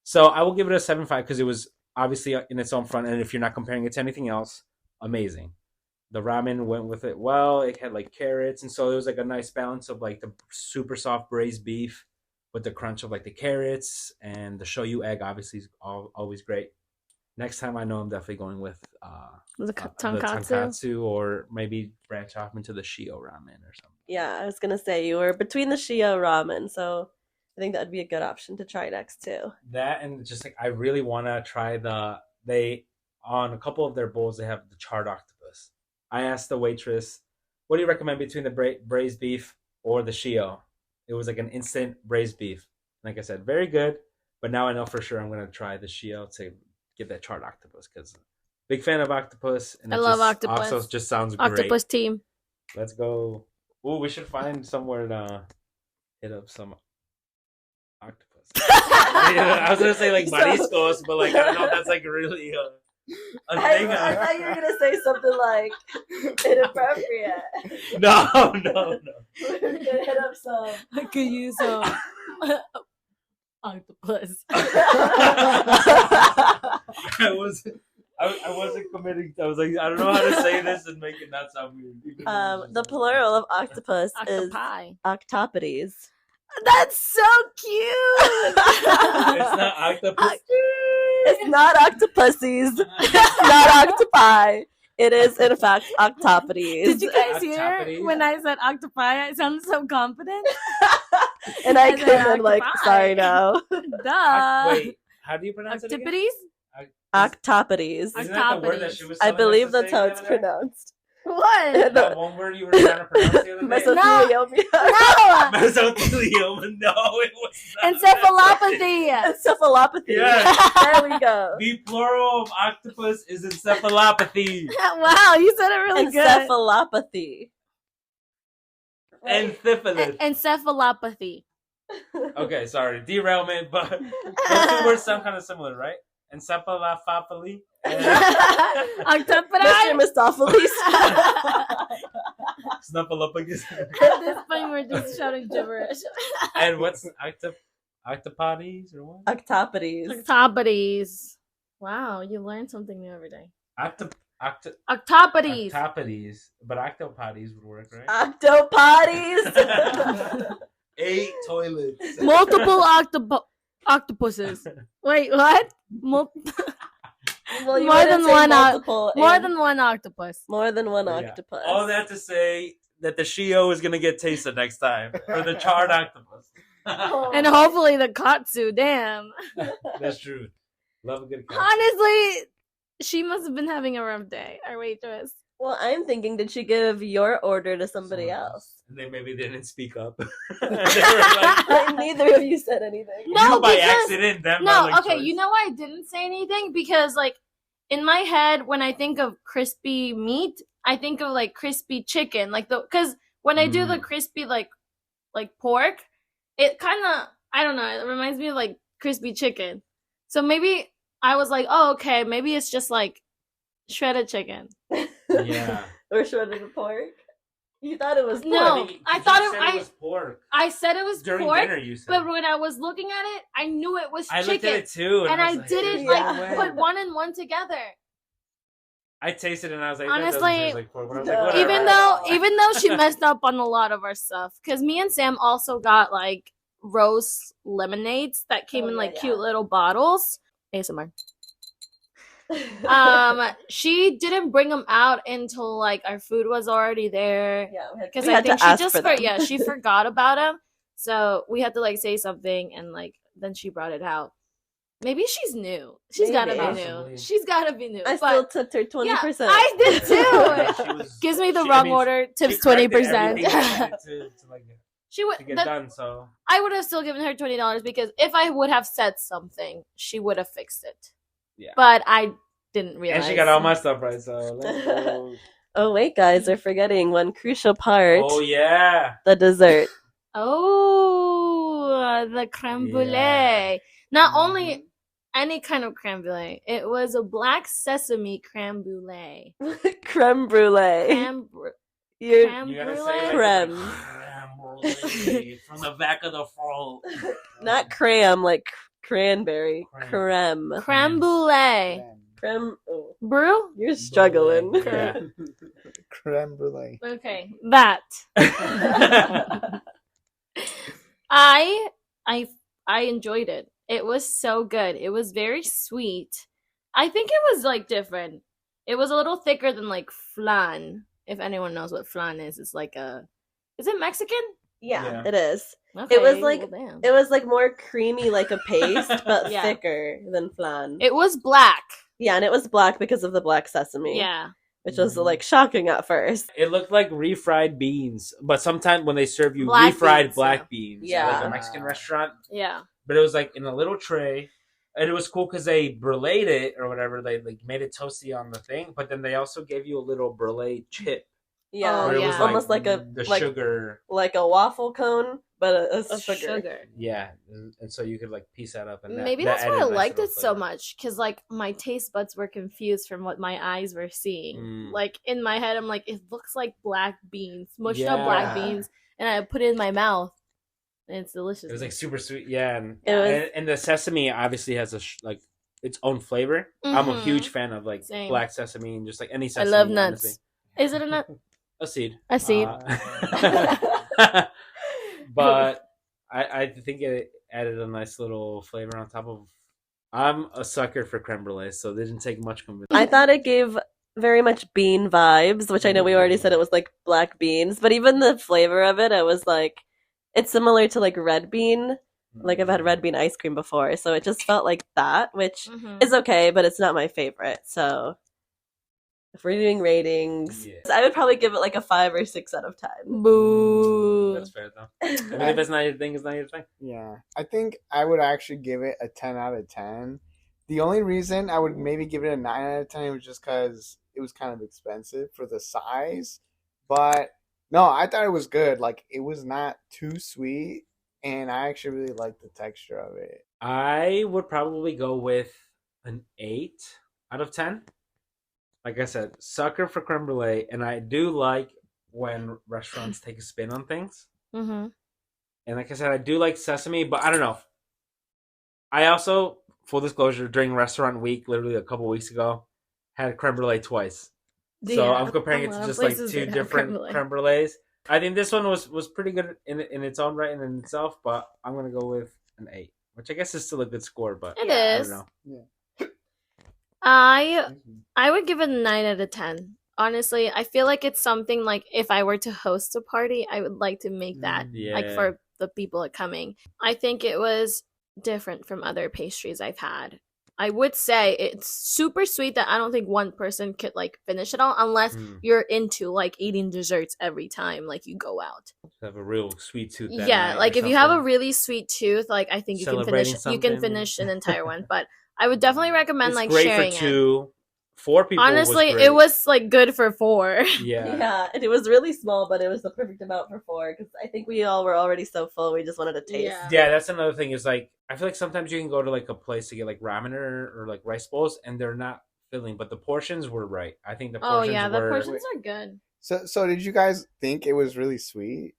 So I will give it a 7.5 because it was obviously in its own front, and if you're not comparing it to anything else, amazing. The ramen went with it well. It had like carrots, and so it was like a nice balance of like the super soft braised beef with the crunch of like the carrots, and the shoyu egg obviously is always great. Next time I know I'm definitely going with The the tonkatsu, or maybe branch off into the shio ramen or something. Yeah, I was gonna say you were between the shio ramen, so I think that would be a good option to try next too. That, and just like I really want to try on a couple of their bowls they have the charred octopus. I asked the waitress, what do you recommend between the braised beef or the shio? It was like an instant braised beef. Like I said, very good. But now I know for sure I'm going to try the shio to get that charred octopus, because big fan of octopus. And I love octopus. Also just sounds great. Octopus team. Let's go. Ooh, we should find somewhere to hit up some octopus. I was going to say like mariscos, but like I don't know if that's like really a thing. I thought you were gonna say something like inappropriate. No. We're gonna hit up some. I could use some octopus. I wasn't committing. I was like, I don't know how to say this and make it not sound weird. even though it's The just- plural of octopus Octopi. is octopodes. That's so cute. It's not octopus. It's not octopuses. It's not octopi. It is, in fact, octopodes. Did you guys hear Octopodes? when I said octopi? I sounded so confident. And I And could then have been like, octopi. sorry, no. Duh. Wait, how do you pronounce it again? Octopodes? Octopodes. Isn't that the word that Octopodes. she was I telling us believe to that's say how the it's other day? pronounced. What? That one word you were trying to pronounce the other day? Mesothelioma. No! Mesothelioma. No, it was not. Encephalopathy. Encephalopathy. Yes. There we go. The plural of octopus is encephalopathy. Wow, you said it really good. Encephalopathy. Encephalus. Encephalopathy. Okay, sorry. Derailment, but those two words sound kind of similar, right? Encephalopathy. Mr. Octopi. Mistopheles. Snuffleupagus. At this point, we're just shouting gibberish. And what's octopodes or what? Octopodes. Octopodes. Wow, you learn something new every day. Octopodes. Octopodes. But octopodes would work, right? Octopodes. 8 toilets. Multiple octopuses. Wait, what? Well, you More wouldn't than say one multiple More and- than one octopus. more than one Yeah. octopus. All that to say that the Shio is gonna get tasted next time for the charred octopus. And hopefully the katsu, damn. That's true. Love a good cat. Honestly, she must have been having a rough day, our waitress. Well, I'm thinking, did she give your order to somebody Someone else? And they maybe didn't speak up. They were like, Neither of you said anything. No, you by because- accident, them by No, like okay, choice. you know why I didn't say anything? Because, like, in my head, when I think of crispy meat, I think of, like, crispy chicken. Like, because when I do the crispy, like pork, it kind of, I don't know, it reminds me of, like, crispy chicken. So maybe I was like, oh, okay, maybe it's just, like, shredded chicken. Yeah. Or shredded pork? You thought it was pork. No. I thought you it- said I- was pork. I said it was During pork, dinner, you said. but when I was looking at it, I knew it was I chicken. looked at it too, and I was like, didn't, "There's like, no way." put one and one together. I tasted it and I was like, Honestly, that doesn't taste like pork. But I was like, no. whatever. even though she messed up on a lot of our stuff, because me and Sam also got like rose lemonades that came Oh, in yeah, like yeah. cute little bottles. ASMR. She didn't bring them out until like our food was already there, yeah, because we I had think to she ask just for them. she forgot about them, so we had to like say something, and like then she brought it out. Maybe she's new. She's gotta be Maybe. new. Possibly. She's gotta be new. I but still tipped her 20%. Yeah, I did too. Yeah, she was- gives me the she- I wrong mean, order. Tips she corrected 20%. everything I needed to, like, She would. to get done, so. I would have still given her $20 because if I would have said something, she would have fixed it. Yeah. But I didn't realize. And she got all my stuff right, so let's go. Oh, wait, guys, we're forgetting one crucial part. Oh, yeah. The dessert. Oh, the creme brulee. Yeah. Not only any kind of creme brulee, it was a black sesame creme brulee. Creme brulee. Creme, You're creme You gotta brulee. say it like Creme. creme brulee from the back of the throat. not cram, like cranberry. Creme. Creme. Creme brulee. Creme. Oh, Brew? you're struggling. Yeah. Creme brulee. Okay, that. I enjoyed it. It was so good. It was very sweet. I think it was like different. It was a little thicker than like flan. If anyone knows what flan is, it's like a. Is it Mexican? Yeah, Yeah. it is. Okay, was like- well, damn. It was like more creamy, like a paste, but Yeah. thicker than flan. It was black. Yeah, and it was black because of the black sesame. Yeah. Which was Mhm. like shocking at first. It looked like refried beans, but sometimes when they serve you Black refried beans, black yeah. beans, Yeah. like a Mexican restaurant, Yeah. but it was like in a little tray, and it was cool because they bruleed it or whatever. They like made it toasty on the thing, but then they also gave you a little brulee chip, Yeah, Oh, where it yeah. was almost like a the like sugar. like a waffle cone, but a Of sugar. Yeah, and so you could like piece that up, and Maybe that that's why I added nice liked little it so flavor. much, because like my taste buds were confused from what my eyes were seeing. Mm. Like in my head, I'm like, it looks like black beans, mushed up black Yeah. beans, and I put it in my mouth. It's delicious. It was like super sweet. Yeah, and It was- and the sesame obviously has like its own flavor. I'm a Mhm. huge fan of like Same. black sesame and just like any I sesame. love nuts. honestly. Is it a nut? A seed. A seed. But I think it added a nice little flavor on top of. I'm a sucker for creme brulee, so it didn't take much convincing. I thought it gave very much bean vibes, which I know we already said it was like black beans, but even the flavor of it, I was like, it's similar to like red bean. Like I've had red bean ice cream before, so it just felt like that, which Mhm. is okay, but it's not my favorite. So if we're doing ratings, Yeah. I would probably give it like a 5 or 6 out of 10. Boo. That's fair though. I mean, if it's not your thing, it's not your thing. Yeah, I think I would actually give it a 10 out of 10. The only reason I would maybe give it a 9 out of 10 was just because it was kind of expensive for the size. But no, I thought it was good. Like, it was not too sweet, and I actually really liked the texture of it. I would probably go with an 8 out of 10. Like I said, sucker for creme brulee, and I do like when restaurants take a spin on things. Mhm. And like I said, I do like sesame, but I don't know. I also, full disclosure, during restaurant week, literally a couple weeks ago, had creme brulee twice. So Yeah, I'm comparing a it lot to of just like places two that have different creme brulee. creme brulees. I think this one was pretty good in its own right and in itself, but I'm gonna go with an 8, which I guess is still a good score. But It I is. don't know. I would give it a 9 out of 10. Honestly, I feel like it's something like if I were to host a party, I would like to make that like Yeah. for the people coming. I think it was different from other pastries I've had. I would say it's super sweet that I don't think one person could like finish it all unless Mm. you're into like eating desserts every time like you go out. Have a real sweet tooth. that Yeah, night like or if you have a something. really sweet tooth, like I think you can Celebrating finish something. an entire one. But I would definitely recommend It's like great sharing for it. 2. 4 people. Honestly, was great. it was like good for 4. Yeah. Yeah, and it was really small, but it was the perfect amount for 4 because I think we all were already so full, we just wanted to taste. Yeah. Yeah, that's another thing. Is like I feel like sometimes you can go to like a place to get like ramen or like rice bowls, and they're not filling, but the portions were right. I think the Oh portions yeah, the were. portions are good. So did you guys think it was really sweet?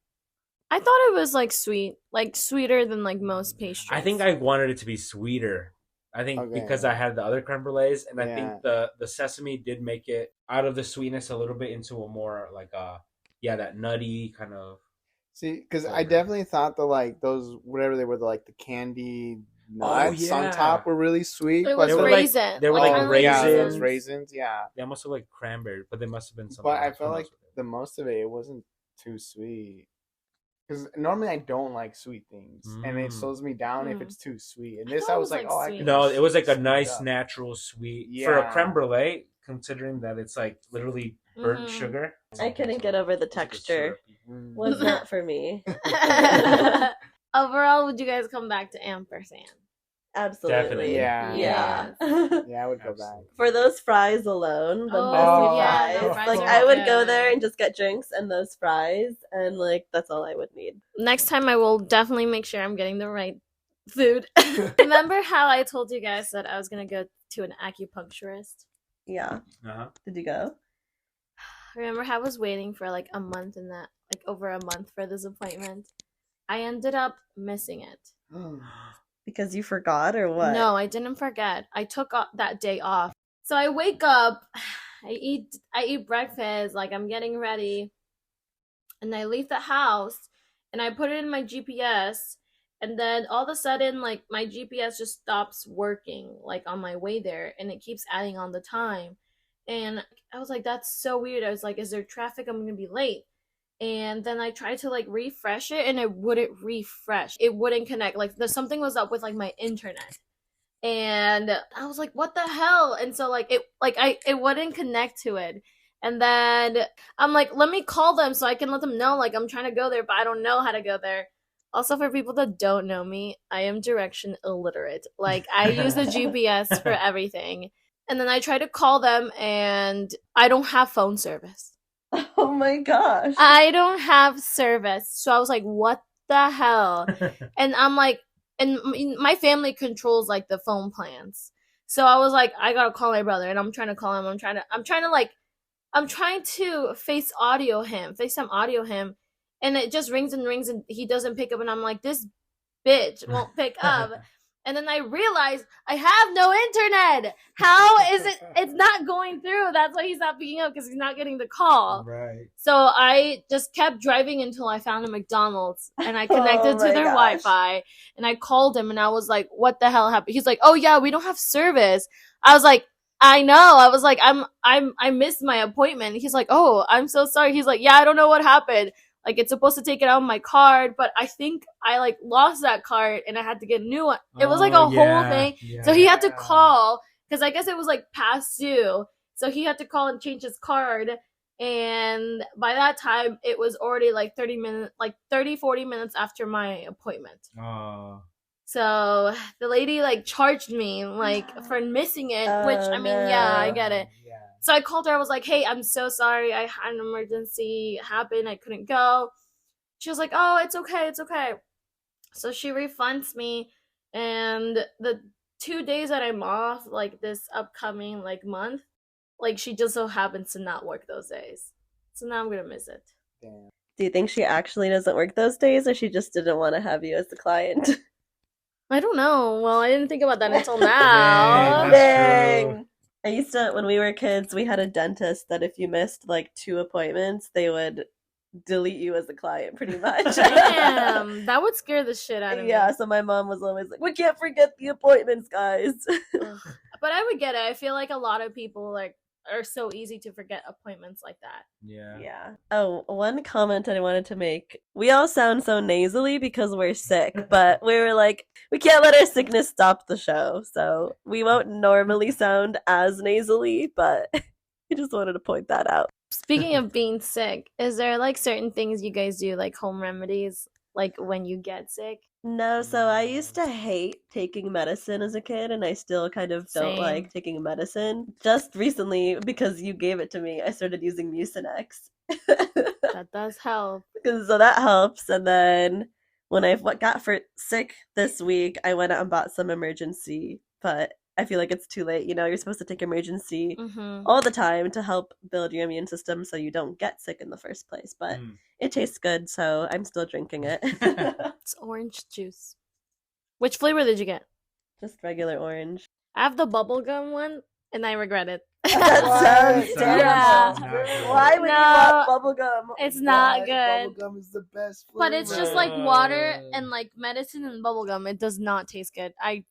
I thought it was like sweet, like sweeter than like most pastries. I think I wanted it to be sweeter. I think Okay. because I had the other creme brulees, and I Yeah. think the sesame did make it out of the sweetness a little bit into a more like that nutty kind of. See, because I Flavor. definitely thought the like those whatever they were, the, like the candy nuts on yeah. top were really sweet. it but was They were the- like- raisin. they were like kinda yeah, those raisins. raisins, yeah. They almost look like cranberry, but they must have been something. But I else. felt Who like knows what the most of it wasn't too sweet. Because normally I don't like sweet things, and it Mm. slows me down if Mm. it's too sweet. And I this, thought I it was was, like, like, oh, I sweet. can No, just it was like a speed nice up. natural sweet for a Yeah. creme brulee, considering that it's like literally burnt Mhm. sugar. I couldn't get over the It's like a texture. syrupy. Mm. Was not for me. Overall, would you guys come back to Ampersand? Absolutely. Definitely. Yeah. Yeah. Yeah, I would go back. Absolutely. For those fries alone, the Oh, messy yeah, fries. the fries Like are I would go good. there and just get drinks and those fries, and like that's all I would need. Next time, I will definitely make sure I'm getting the right food. Remember how I told you guys that I was gonna go to an acupuncturist? Yeah. Uh-huh. Did you go? Remember how I was waiting for like a month and that like over a month for this appointment? I ended up missing it. Because you forgot or what? No, I didn't forget. I took that day off. So I wake up, I eat breakfast, like I'm getting ready, and I leave the house and I put it in my GPS, and then all of a sudden like my GPS just stops working like on my way there, and it keeps adding on the time. And I was like, that's so weird. I was like, is there traffic? I'm gonna be late. And then I tried to like refresh it, and it wouldn't refresh. It wouldn't connect. Like there's something was up with like my internet, and I was like, what the hell? And so like it wouldn't connect to it. And then I'm like, let me call them so I can let them know like I'm trying to go there, but I don't know how to go there. Also, for people that don't know me, I am direction illiterate. Like I use the GPS for everything. And then I try to call them, and I don't have phone service. Oh my gosh. I don't have service. So I was like, what the hell? And I'm like, and my family controls like the phone plans. So I was like, I gotta call my brother, and I'm trying to call him. I'm trying to FaceTime audio him. and it just rings and rings, and he doesn't pick up, and I'm like, this bitch won't pick up. And then I realized I have no internet. How is it? It's not going through. That's why he's not picking up, because he's not getting the call. Right. So I just kept driving until I found a McDonald's, and I connected to my their gosh. Wi-Fi, and I called him, and I was like, what the hell happened? He's like, oh yeah, we don't have service. I was like, I know. I was like, I missed my appointment. He's like, oh, I'm so sorry. He's like, yeah, I don't know what happened. Like, it's supposed to take it out of my card, but I think I like lost that card and I had to get a new one. It was like a whole thing. So he had to call, because I guess it was like past due. So he had to call and change his card. And by that time, it was already like 40 minutes after my appointment. Oh. So the lady like charged me like for missing it, which I mean, yeah, I get it. Yeah. So I called her. I was like, hey, I'm so sorry. I had an emergency happen. I couldn't go. She was like, oh, it's okay. It's okay. So she refunds me. And the 2 days that I'm off, like this upcoming like month, like she just so happens to not work those days. So now I'm going to miss it. Damn. Do you think she actually doesn't work those days, or she just didn't want to have you as the client? I don't know. Well, I didn't think about that until now. That's true. I used to, when we were kids, we had a dentist that if you missed like 2 appointments, they would delete you as a client pretty much. Damn, that would scare the shit out of me. Yeah, so my mom was always like, we can't forget the appointments, guys. Ugh. But I would get it. I feel like a lot of people like are so easy to forget appointments like that. Yeah. Yeah. Oh, one comment I wanted to make. We all sound so nasally because we're sick, but we were like, we can't let our sickness stop the show. So we won't normally sound as nasally, but I just wanted to point that out. Speaking of being sick, is there like certain things you guys do, like home remedies, like when you get sick? No, so I used to hate taking medicine as a kid, and I still kind of don't Same. like taking medicine. Just recently, because you gave it to me, I started using Mucinex. That does help. So that helps. And then when I got sick this week, I went out and bought some emergency, but I feel like it's too late. You know, you're supposed to take emergency all the time to help build your immune system so you don't get sick in the first place. But it tastes good, so I'm still drinking it. It's orange juice. Which flavor did you get? Just regular orange. I have the bubblegum one, and I regret it. That sounds Yeah. terrible. Why would No, you want bubblegum? It's not good. Bubblegum is the best flavor. But it's just like water and like medicine and bubblegum. It does not taste good. I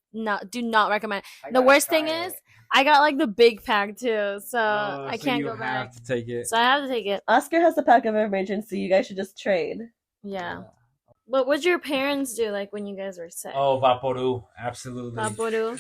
do not recommend. The worst thing is, I got like the big pack too, so I so can't you go have back. to take it. So I have to take it. Oscar has a pack of emergency. You guys should just trade. Yeah. But what'd your parents do like when you guys were sick? Oh, Vaporu, absolutely. Vaporu.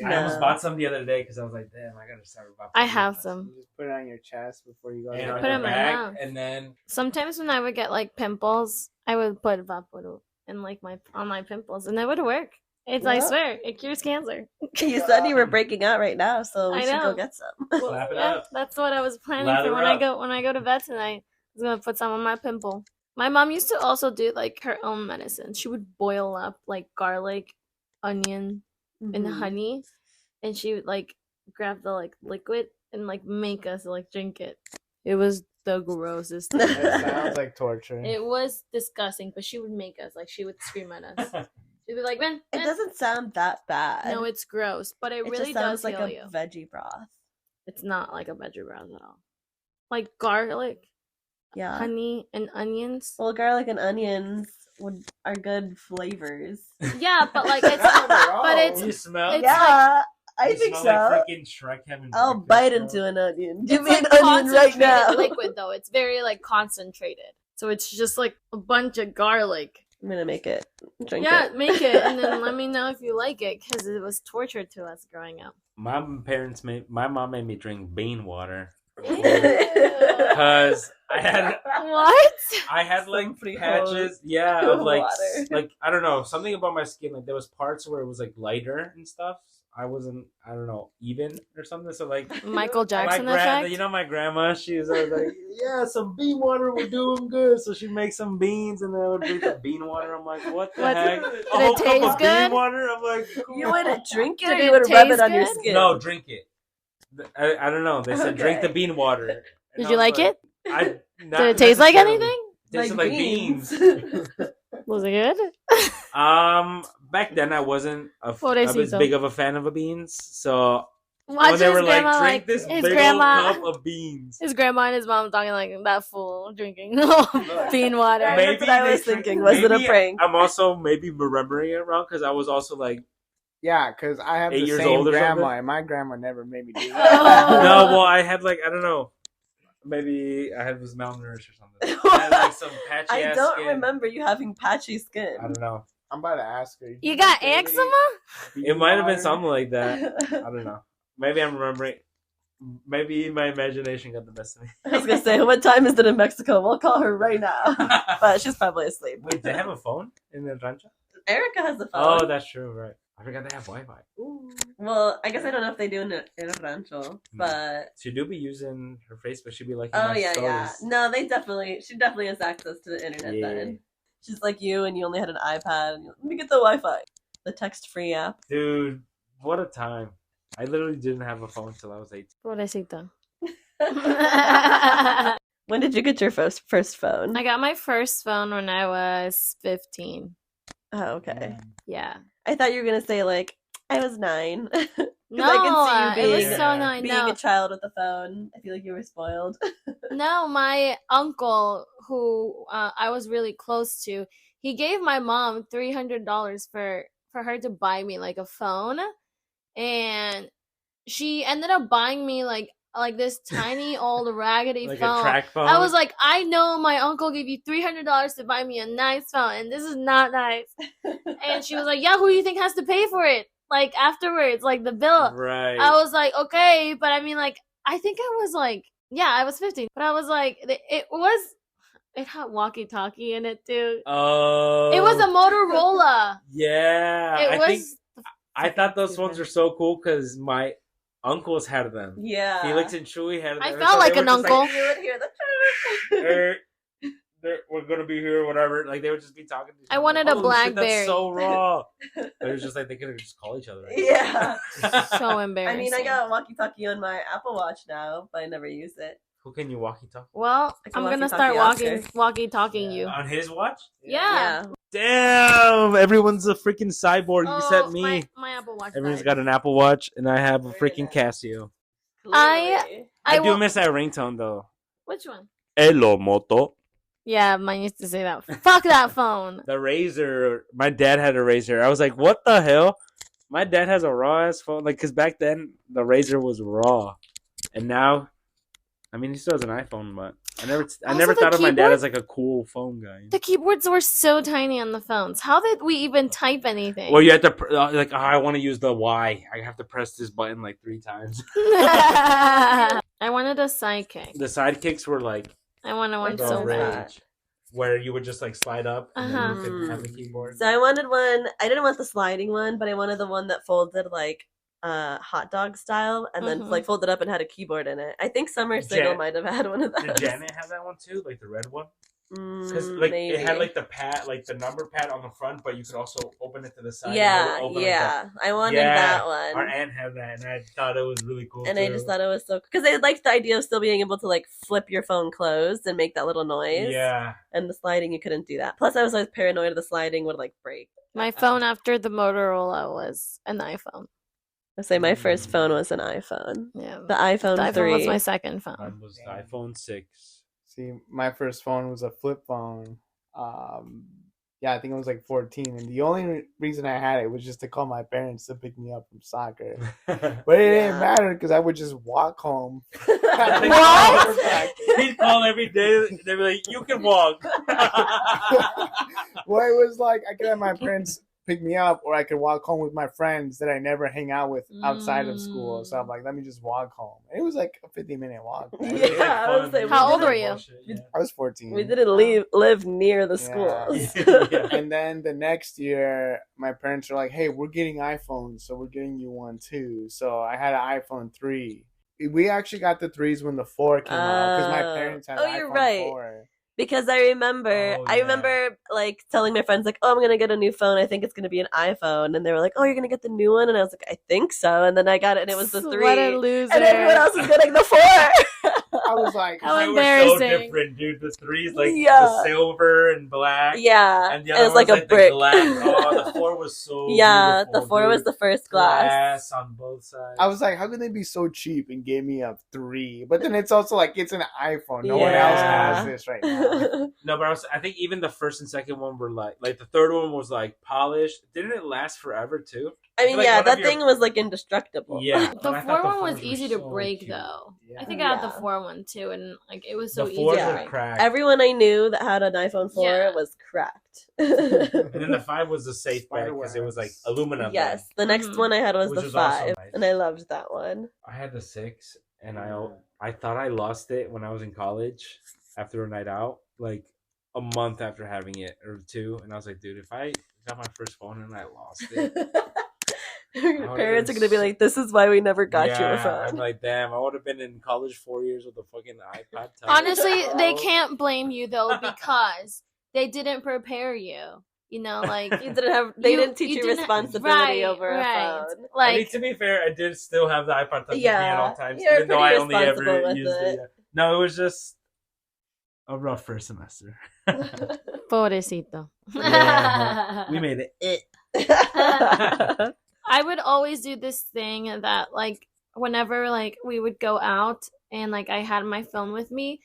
I almost bought some the other day because I was like, damn, I gotta start with Vaporu. I have some. You just put it on your chest before you go. And to on put the it in my back, mouth. and then Sometimes when I would get like pimples, I would put Vaporu in like on my pimples, and it would work. I Yeah. swear, it cures cancer. You said you were breaking out right now, so we I should go know. get some. Well, Slap it yeah, up. that's what I was planning Lather for up. when I go to bed tonight. I was gonna put some on my pimple. My mom used to also do like her own medicine. She would boil up like garlic, onion, and Mhm. honey, and she would like grab the like liquid and like make us like drink it. It was the grossest thing. That sounds like torture. It was disgusting, but she would make us like she would scream at us. She'd be like, "Man, It doesn't sound that bad. no, it's gross, but it It really just sounds does like heal a you. veggie broth. It's not like a veggie broth at all. Like garlic, Yeah. honey, and onions. Well, garlic and onions are good flavors. Yeah, but like it's but you it's smell. It's yeah, I you think smell so. like freaking Shrek having I'll breakfast, bite bro. into an onion. Give it's me an like onion right now. concentrated liquid though. It's very like concentrated. So it's just like a bunch of garlic. I'm gonna make it. Drink Yeah, it. make it and then let me know if you like it because it was torture to us growing up. My mom made me drink bean water Ew. because I had like Some free patches, yeah, of like water. like I don't know, something about my skin. Like there was parts where it was like lighter and stuff. I don't know, even or something. So like Michael Jackson effect. you know, my grandma, she was always like, yeah, some bean water would do them good. So she'd make some beans and then I would drink the bean water. I'm like, what the What- heck? did A whole it cup taste of good? bean water? I'm like, You wouldn't drink it, or Did you it would rub taste it on your good? skin. no, drink it. I don't know. They said drink Okay. the bean water. And Did I you was like it? I Did it taste like anything? Tasted like beans. Was it good? Back then I wasn't as Pobrecito. big of a fan of the beans, so Watch when they his were like, grandma, drink this his big grandma, old cup of beans. his grandma and his mom talking like that fool drinking bean water. Right, that's what I was thinking. Was it a prank? I'm also maybe remembering it wrong because I was also like, Yeah, because I have 8 the years same old or grandma, something? and my grandma never made me do Oh. that. no, well, I had like, I don't know, maybe I was malnourished or something. I had like some patchy I ass don't skin. remember you having patchy skin. I don't know. I'm about to ask her. You got eczema? It might have been something like that. I don't know. Maybe I'm remembering. Maybe my imagination got the best of me. I was gonna say, what time is it in Mexico? We'll call her right now. But she's probably asleep. Wait, they have a phone in the rancho? Erica has a phone. Oh, that's true, right. I forgot they have Wi-Fi. Well, I guess I don't know if they do in a rancho, but She do be using her Facebook. She'd be like, oh yeah. No, she definitely has access to the internet Yeah. then. She's like you, and you only had an iPad. And let me get the Wi-Fi, the text-free app. Dude, what a time. I literally didn't have a phone until I was 18. Pobrecito. When did you get your first phone? I got my first phone when I was 15. Oh, okay. Yeah. I thought you were gonna say like I was 9. No, I can see you it was being- so nice. Being No, a child with a phone, I feel like you were spoiled. no, my uncle, who I was really close to, he gave my mom $300 for her to buy me like a phone, and she ended up buying me like this tiny old raggedy Like phone. a track phone? I was like, I know my uncle gave you $300 to buy me a nice phone, and this is not nice. And she was like, yeah, who do you think has to pay for it? Like, afterwards, like, the bill. Right. I was like, okay, but I mean, like, I think I was like, yeah, I was 15. But I was like, it had walkie-talkie in it, too. Oh. It was a Motorola. Yeah. It I thought those phones were so cool because my uncles had them. Yeah. Felix and Chewy had them. I and felt so like they an were just uncle. You would hear the we're gonna be here or whatever. Like they would just be talking to each I other. wanted Like, a "Holy shit, BlackBerry." That's so raw. It was just like they could have just called each other. Right? Yeah. So I embarrassing. mean, I got a walkie-talkie on my Apple Watch now, but I never use it. Who can you walkie talk? Well, I can I'm gonna walkie-talkie start Oscar. walkie-talking you. On his watch? Yeah. Damn! Everyone's a freaking cyborg. You said me. My Apple Watch. Everyone's died. got an Apple Watch, and I have a Very freaking nice. Casio. Clearly. I do will- miss that ringtone though. Which one? Hello, Moto. Yeah, mine used to say that. Fuck that phone. The Razor. My dad had a Razor. I was like, what the hell? My dad has a raw ass phone. Like, cause back then the Razor was raw, and now, I mean, he still has an iPhone, but I never Also, the thought of my dad keyboard- as like a cool phone guy. The keyboards were so tiny on the phones. How did we even type anything? Well, you have to like, oh, I want to use the Y. I have to press this button like 3 times. I wanted a sidekick. The sidekicks were like I wanted one Like so the bad. rage, where you would just like slide up and then you Uh-huh. could have the keyboard. So I wanted one. I didn't want the sliding one, but I wanted the one that folded like hot dog style, and then Mhm. like folded up and had a keyboard in it. I think Summer Signal Jan- might have had one of those. Did Janet have that one too, like the red one? Because Mm, like maybe. it had like the pad, like the number pad on the front, but you could also open it to the side. and it Yeah, would open yeah. I wanted Yeah, that Our one. aunt had that, and I thought it was really cool. And I just thought it was so because I liked the idea of still being able to like flip your phone closed and make that little noise. yeah, And the sliding, you couldn't do that. Plus, I was always paranoid the sliding would like break. My phone after the Motorola was an iPhone. I say my first phone was an iPhone. Yeah. The iPhone The 3. iPhone was my second phone. mine was the iPhone 6. See, my first phone was a flip phone. Yeah, I think I was like 14, and the only reason I had it was just to call my parents to pick me up from soccer. But it didn't matter because I would just walk home. What? He'd call every day. They'd be like, "You can walk." Well, it was like I could have my parents pick me up, or I could walk home with my friends that I never hang out with outside of school. So I'm like, let me just walk home. And it was like a 50-minute walk. Yeah, I was like, How we old didn't- were you? I was 14. We didn't live near the Yeah. schools. Yeah. And then the next year, my parents were like, hey, we're getting iPhones, so we're getting you one too. So I had an iPhone 3. We actually got the 3s when the 4 came out because my parents had Oh, an you're iPhone right. 4. Because I remember, Oh, I yeah. remember like telling my friends like, "Oh, I'm gonna get a new phone. I think it's gonna be an iPhone." And they were like, "Oh, you're gonna get the new one?" And I was like, "I think so." And then I got it, and it was the 3. What a loser. And everyone else was getting the 4. I was like, How They were so embarrassing. different, dude. The threes, like Yeah. the silver and black. Yeah, And the it other was like one's a like brick. the glass. Oh, the 4 was so Yeah, beautiful, the 4 was dude. the first glass. Glass on both sides. I was like, how can they be so cheap and give me a 3? But then it's also like it's an iPhone. No one else Yeah. has this right now. No, but I think even the first and second one were like the third one was like polished. Didn't it last forever too? I mean, Like, yeah, one of that your- thing was like indestructible. Yeah. The but I thought 4 one was 4s were easy to so break cute. though. Yeah. I think I had the Yeah. 4 one too, and like it was so The easy 4s to Yeah. were break. cracked. Everyone I knew that had an iPhone 4 Yeah. was cracked. And then the 5 was the safe bet because it was like aluminum. Yes, the next Mhm. one I had was Which the was also 5, nice. and I loved that one. I had the 6, and I thought I lost it when I was in college after a night out, like a month after having it or 2, and I was like, dude, if I got my first phone and I lost it, Your would've parents are been gonna be so- like, "This is why we never got you a I'm phone." like, damn, I would have been in college 4 years with a fucking iPod Touch. Honestly, they bro. can't blame you though because they didn't prepare you. You know, like You didn't have. They You- didn't teach you you didn't- responsibility right, over a right. phone. I mean, like to be fair, I did still have the iPod Touch with me at Yeah, all times, you're even though I pretty only ever responsible with used it. it. Yeah. No, it was just a rough first semester. pobrecito. Yeah, we made it. I would always do this thing that like whenever like we would go out and like I had my phone with me.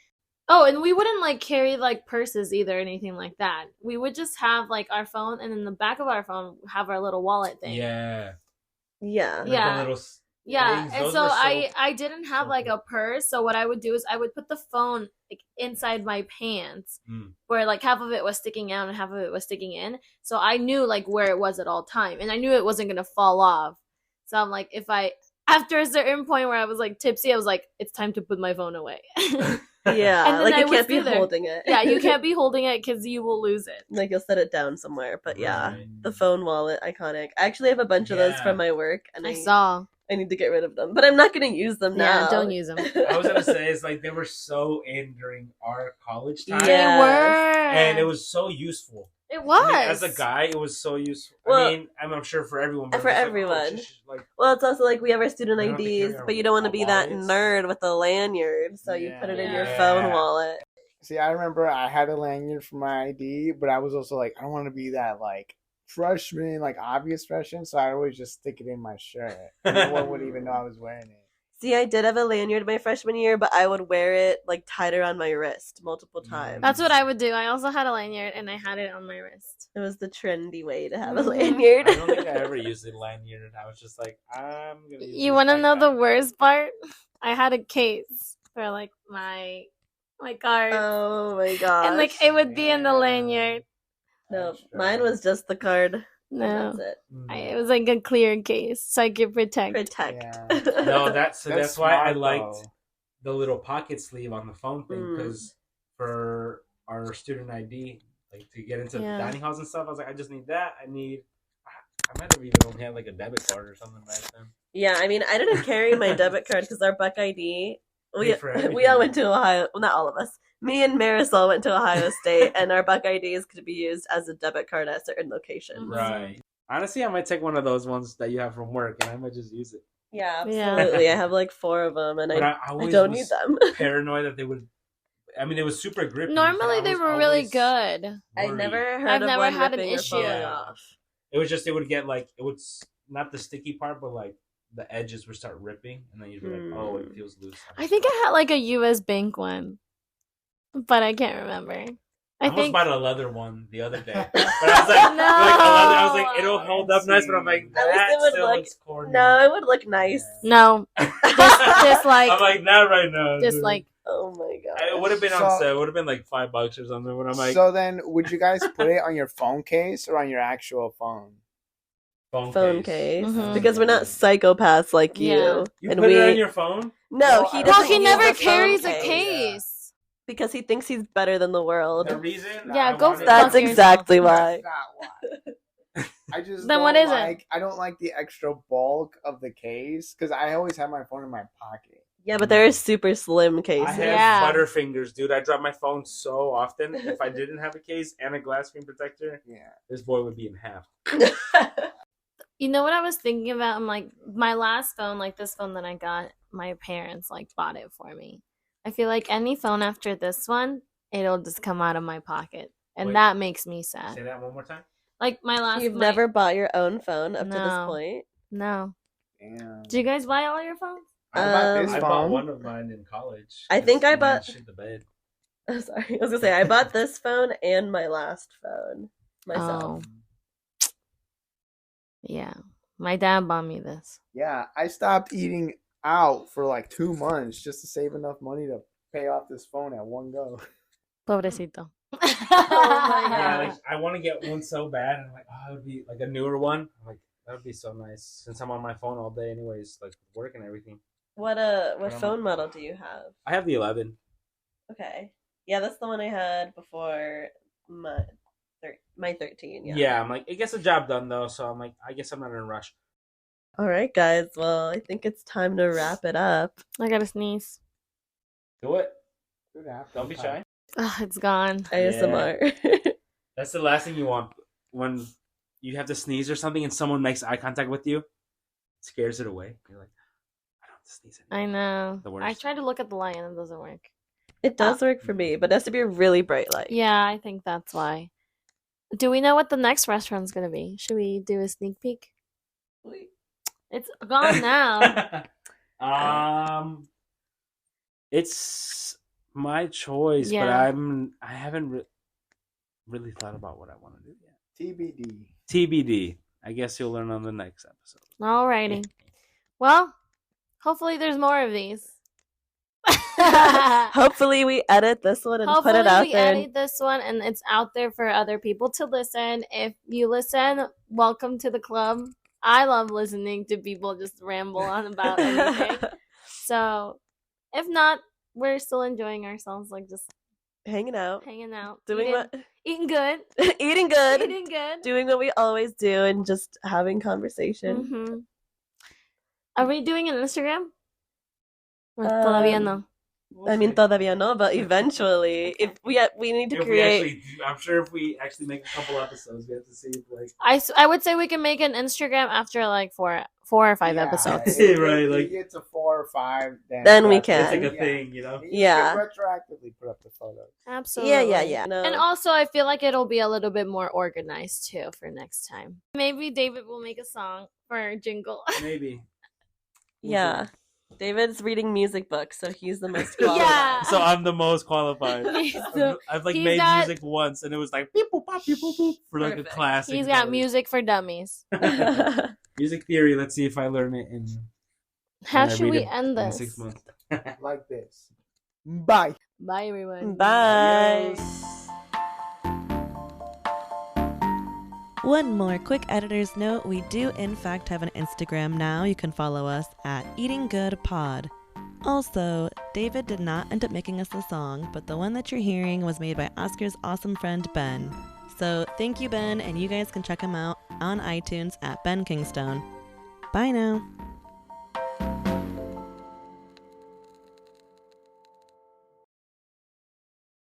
Oh, and we wouldn't like carry like purses either or anything like that. We would just have like our phone and in the back of our phone have our little wallet thing. Yeah. Yeah. Like Yeah. the little Yeah, things, and those so were so- I didn't have so like cool. a purse. So what I would do is I would put the phone like inside my pants, Mm. where like half of it was sticking out and half of it was sticking in. So I knew like where it was at all time, and I knew it wasn't gonna fall off. So I'm like, if I after a certain point where I was like tipsy, I was like, it's time to put my phone away. Yeah, And then like I you would can't be stay there. holding it. Yeah, you can't be holding it because you will lose it. Like you'll set it down somewhere. But yeah, Right. the phone wallet, iconic. I actually have a bunch of those Yeah. from my work, and I saw. I need to get rid of them. But I'm not gonna use them now. Yeah, don't use them. I was gonna say it's like they were so in during our college time, Yeah. They Yes. were, and it was so useful. It was. I mean, as a guy, it was so useful. Well, I mean, I'm sure for everyone. but for I'm just like, everyone. just, like, Well, it's also like we have our student We don't have to carry IDs, our but you don't want to be that wallets. nerd with a lanyard, so you Yeah. put it in your Yeah. phone wallet. See, I remember I had a lanyard for my ID, but I was also like, I don't want to be that like freshman, like obvious freshman, so I always just stick it in my shirt. No one would even know I was wearing it. See, I did have a lanyard my freshman year, but I would wear it like tied around my wrist multiple times. That's what I would do. I also had a lanyard and I had it on my wrist. It was the trendy way to have a Mhm. lanyard. I don't think I ever used a lanyard. I was just like, I'm gonna. Use You this want to like know the that. worst part? I had a case for like my cards, Oh my gosh. and like it would be in the Yeah. lanyard. No, That's mine true. was just the card. No, That's it. it was like a clear case, so I could protect. Protect. Yeah. No, that's why I smart, liked though. the little pocket sleeve on the phone thing Mm. because for our student ID, like to get into Yeah. dining halls and stuff, I was like, I just need that. I might have even only had like a debit card or something back then. Yeah, I mean, I didn't carry my debit card because our Buck ID. We Paid for everything. we all went to Ohio. Well, not all of us. Me and Marisol went to Ohio State, and our Buck IDs could be used as a debit card at certain locations. Mhm. Right. Honestly, I might take one of those ones that you have from work, and I might just use it. Yeah, Yeah. absolutely. I have like 4 of them, and But I always don't was need them. Paranoid that they would. I mean, it was super grippy. Normally but they I was were really always good. I worried. never heard I've of never one had an ripping or issue. falling Yeah. off. It was just it would get like it would not the sticky part, but like the edges would start ripping, and then you'd be like, "Oh, it feels loose." I think I had like a U.S. Bank one, but I can't remember. I I almost think bought a leather one the other day, but I was like, No. I was like, it'll hold up nice, but I'm like, At least that it would still look- looks corny. No, it would look nice. no, just like- I'm like, not right now. just dude. like Oh my god. It would have been on So- sale. It would have been like $5 or something. But I'm like, So then, would you guys put it on your phone case or on your actual phone? Phone case. Mhm. Because we're not psychopaths like you. Yeah. You and put we it on your phone? No, Well, he I- doesn't. well, he use never a phone carries a case. case. Because he thinks he's better than the world. The reason? Yeah, I go wanted- That's Fuck yourself. exactly why. That's not why. I just Then don't what is it? like, I don't like the extra bulk of the case because I always have my phone in my pocket. Yeah, but there are super slim I cases. have Yeah. butterfingers, dude. I drop my phone so often. If I didn't have a case and a glass screen protector, Yeah. this boy would be in half. You know what I was thinking about? I'm like, my last phone, like this phone that I got, my parents like bought it for me. I feel like any phone after this one, it'll just come out of my pocket. And Wait. that makes me sad. Say that one more time. Like my last You've never bought your own phone up to this No. point? No. Damn. Do you guys buy all your phones? I bought this I phone. bought one of mine in college. I think I And then bought- shit the bed. I'm sorry. I was gonna say I bought this phone and my last phone myself. Oh. Yeah. My dad bought me this. Yeah, I stopped eating out for like 2 months just to save enough money to pay off this phone at one go. Pobrecito. my Yeah, God. like, I want to get one so bad. I'm like, oh, it would be like a newer one. I'm like, that would be so nice since I'm on my phone all day, anyways, like work and everything. What phone model do you have? I have the 11. Okay. Yeah, that's the one I had before my 13. Yeah. Yeah, I'm like, it gets the job done though, so I'm like, I guess I'm not in a rush. All right, guys. Well, I think it's time to wrap it up. I gotta sneeze. Do it. Good after Don't be time. shy. Oh, it's gone. ASMR. That's the last thing you want when you have to sneeze or something and someone makes eye contact with you. It scares it away. You're like, I don't have to sneeze I anymore. know. The I worst. tried to look at the light and it doesn't work. It does work for me, but it has to be a really bright light. Yeah, I think that's why. Do we know what the next restaurant's gonna be? Should we do a sneak peek? It's gone now. It's my choice, but Yeah. I haven't really thought about what I want to do yet. TBD. TBD. I guess you'll learn on the next episode. Alrighty. Well, hopefully there's more of these. Hopefully, we edit this one and Hopefully put it out we there. edit this one and it's out there for other people to listen. If you listen, welcome to the club. I love listening to people just ramble on about anything. So, if not, we're still enjoying ourselves, like just Hanging out, hanging out, doing eating good, eating good, eating good. doing what we always do, and just having conversation. Mm-hmm. Are we doing an Instagram? Or todavía no? I mean, todavía no, but eventually, if we need to If we create. actually do, I'm sure if we actually make a couple episodes, we have to see if like I would say we can make an Instagram after like four or five Yeah, episodes. if Right, you like- get to 4 or 5, Then we it's can. like a thing, you know. You Yeah. can retroactively put up the photos. Absolutely. Yeah. No. And also, I feel like it'll be a little bit more organized too for next time. Maybe David will make a song for Jingle. Maybe. yeah. David's reading music books, so he's the most qualified. Yeah. So I'm the most qualified. So I've like he's made got- music once, and it was like beep boop pop beep boop boop for like Perfect. a class. he's got music for dummies. Music theory. Let's see if I learn it in. How when I should read we it end in this? 6 months. Like this. Bye. Bye, everyone. Bye. One more quick editor's note. We do, in fact, have an Instagram now. You can follow us at Eating Good Pod. Also, David did not end up making us a song, but the one that you're hearing was made by Oscar's awesome friend, Ben. So thank you, Ben, and you guys can check him out on iTunes at Ben Kingstone. Bye now.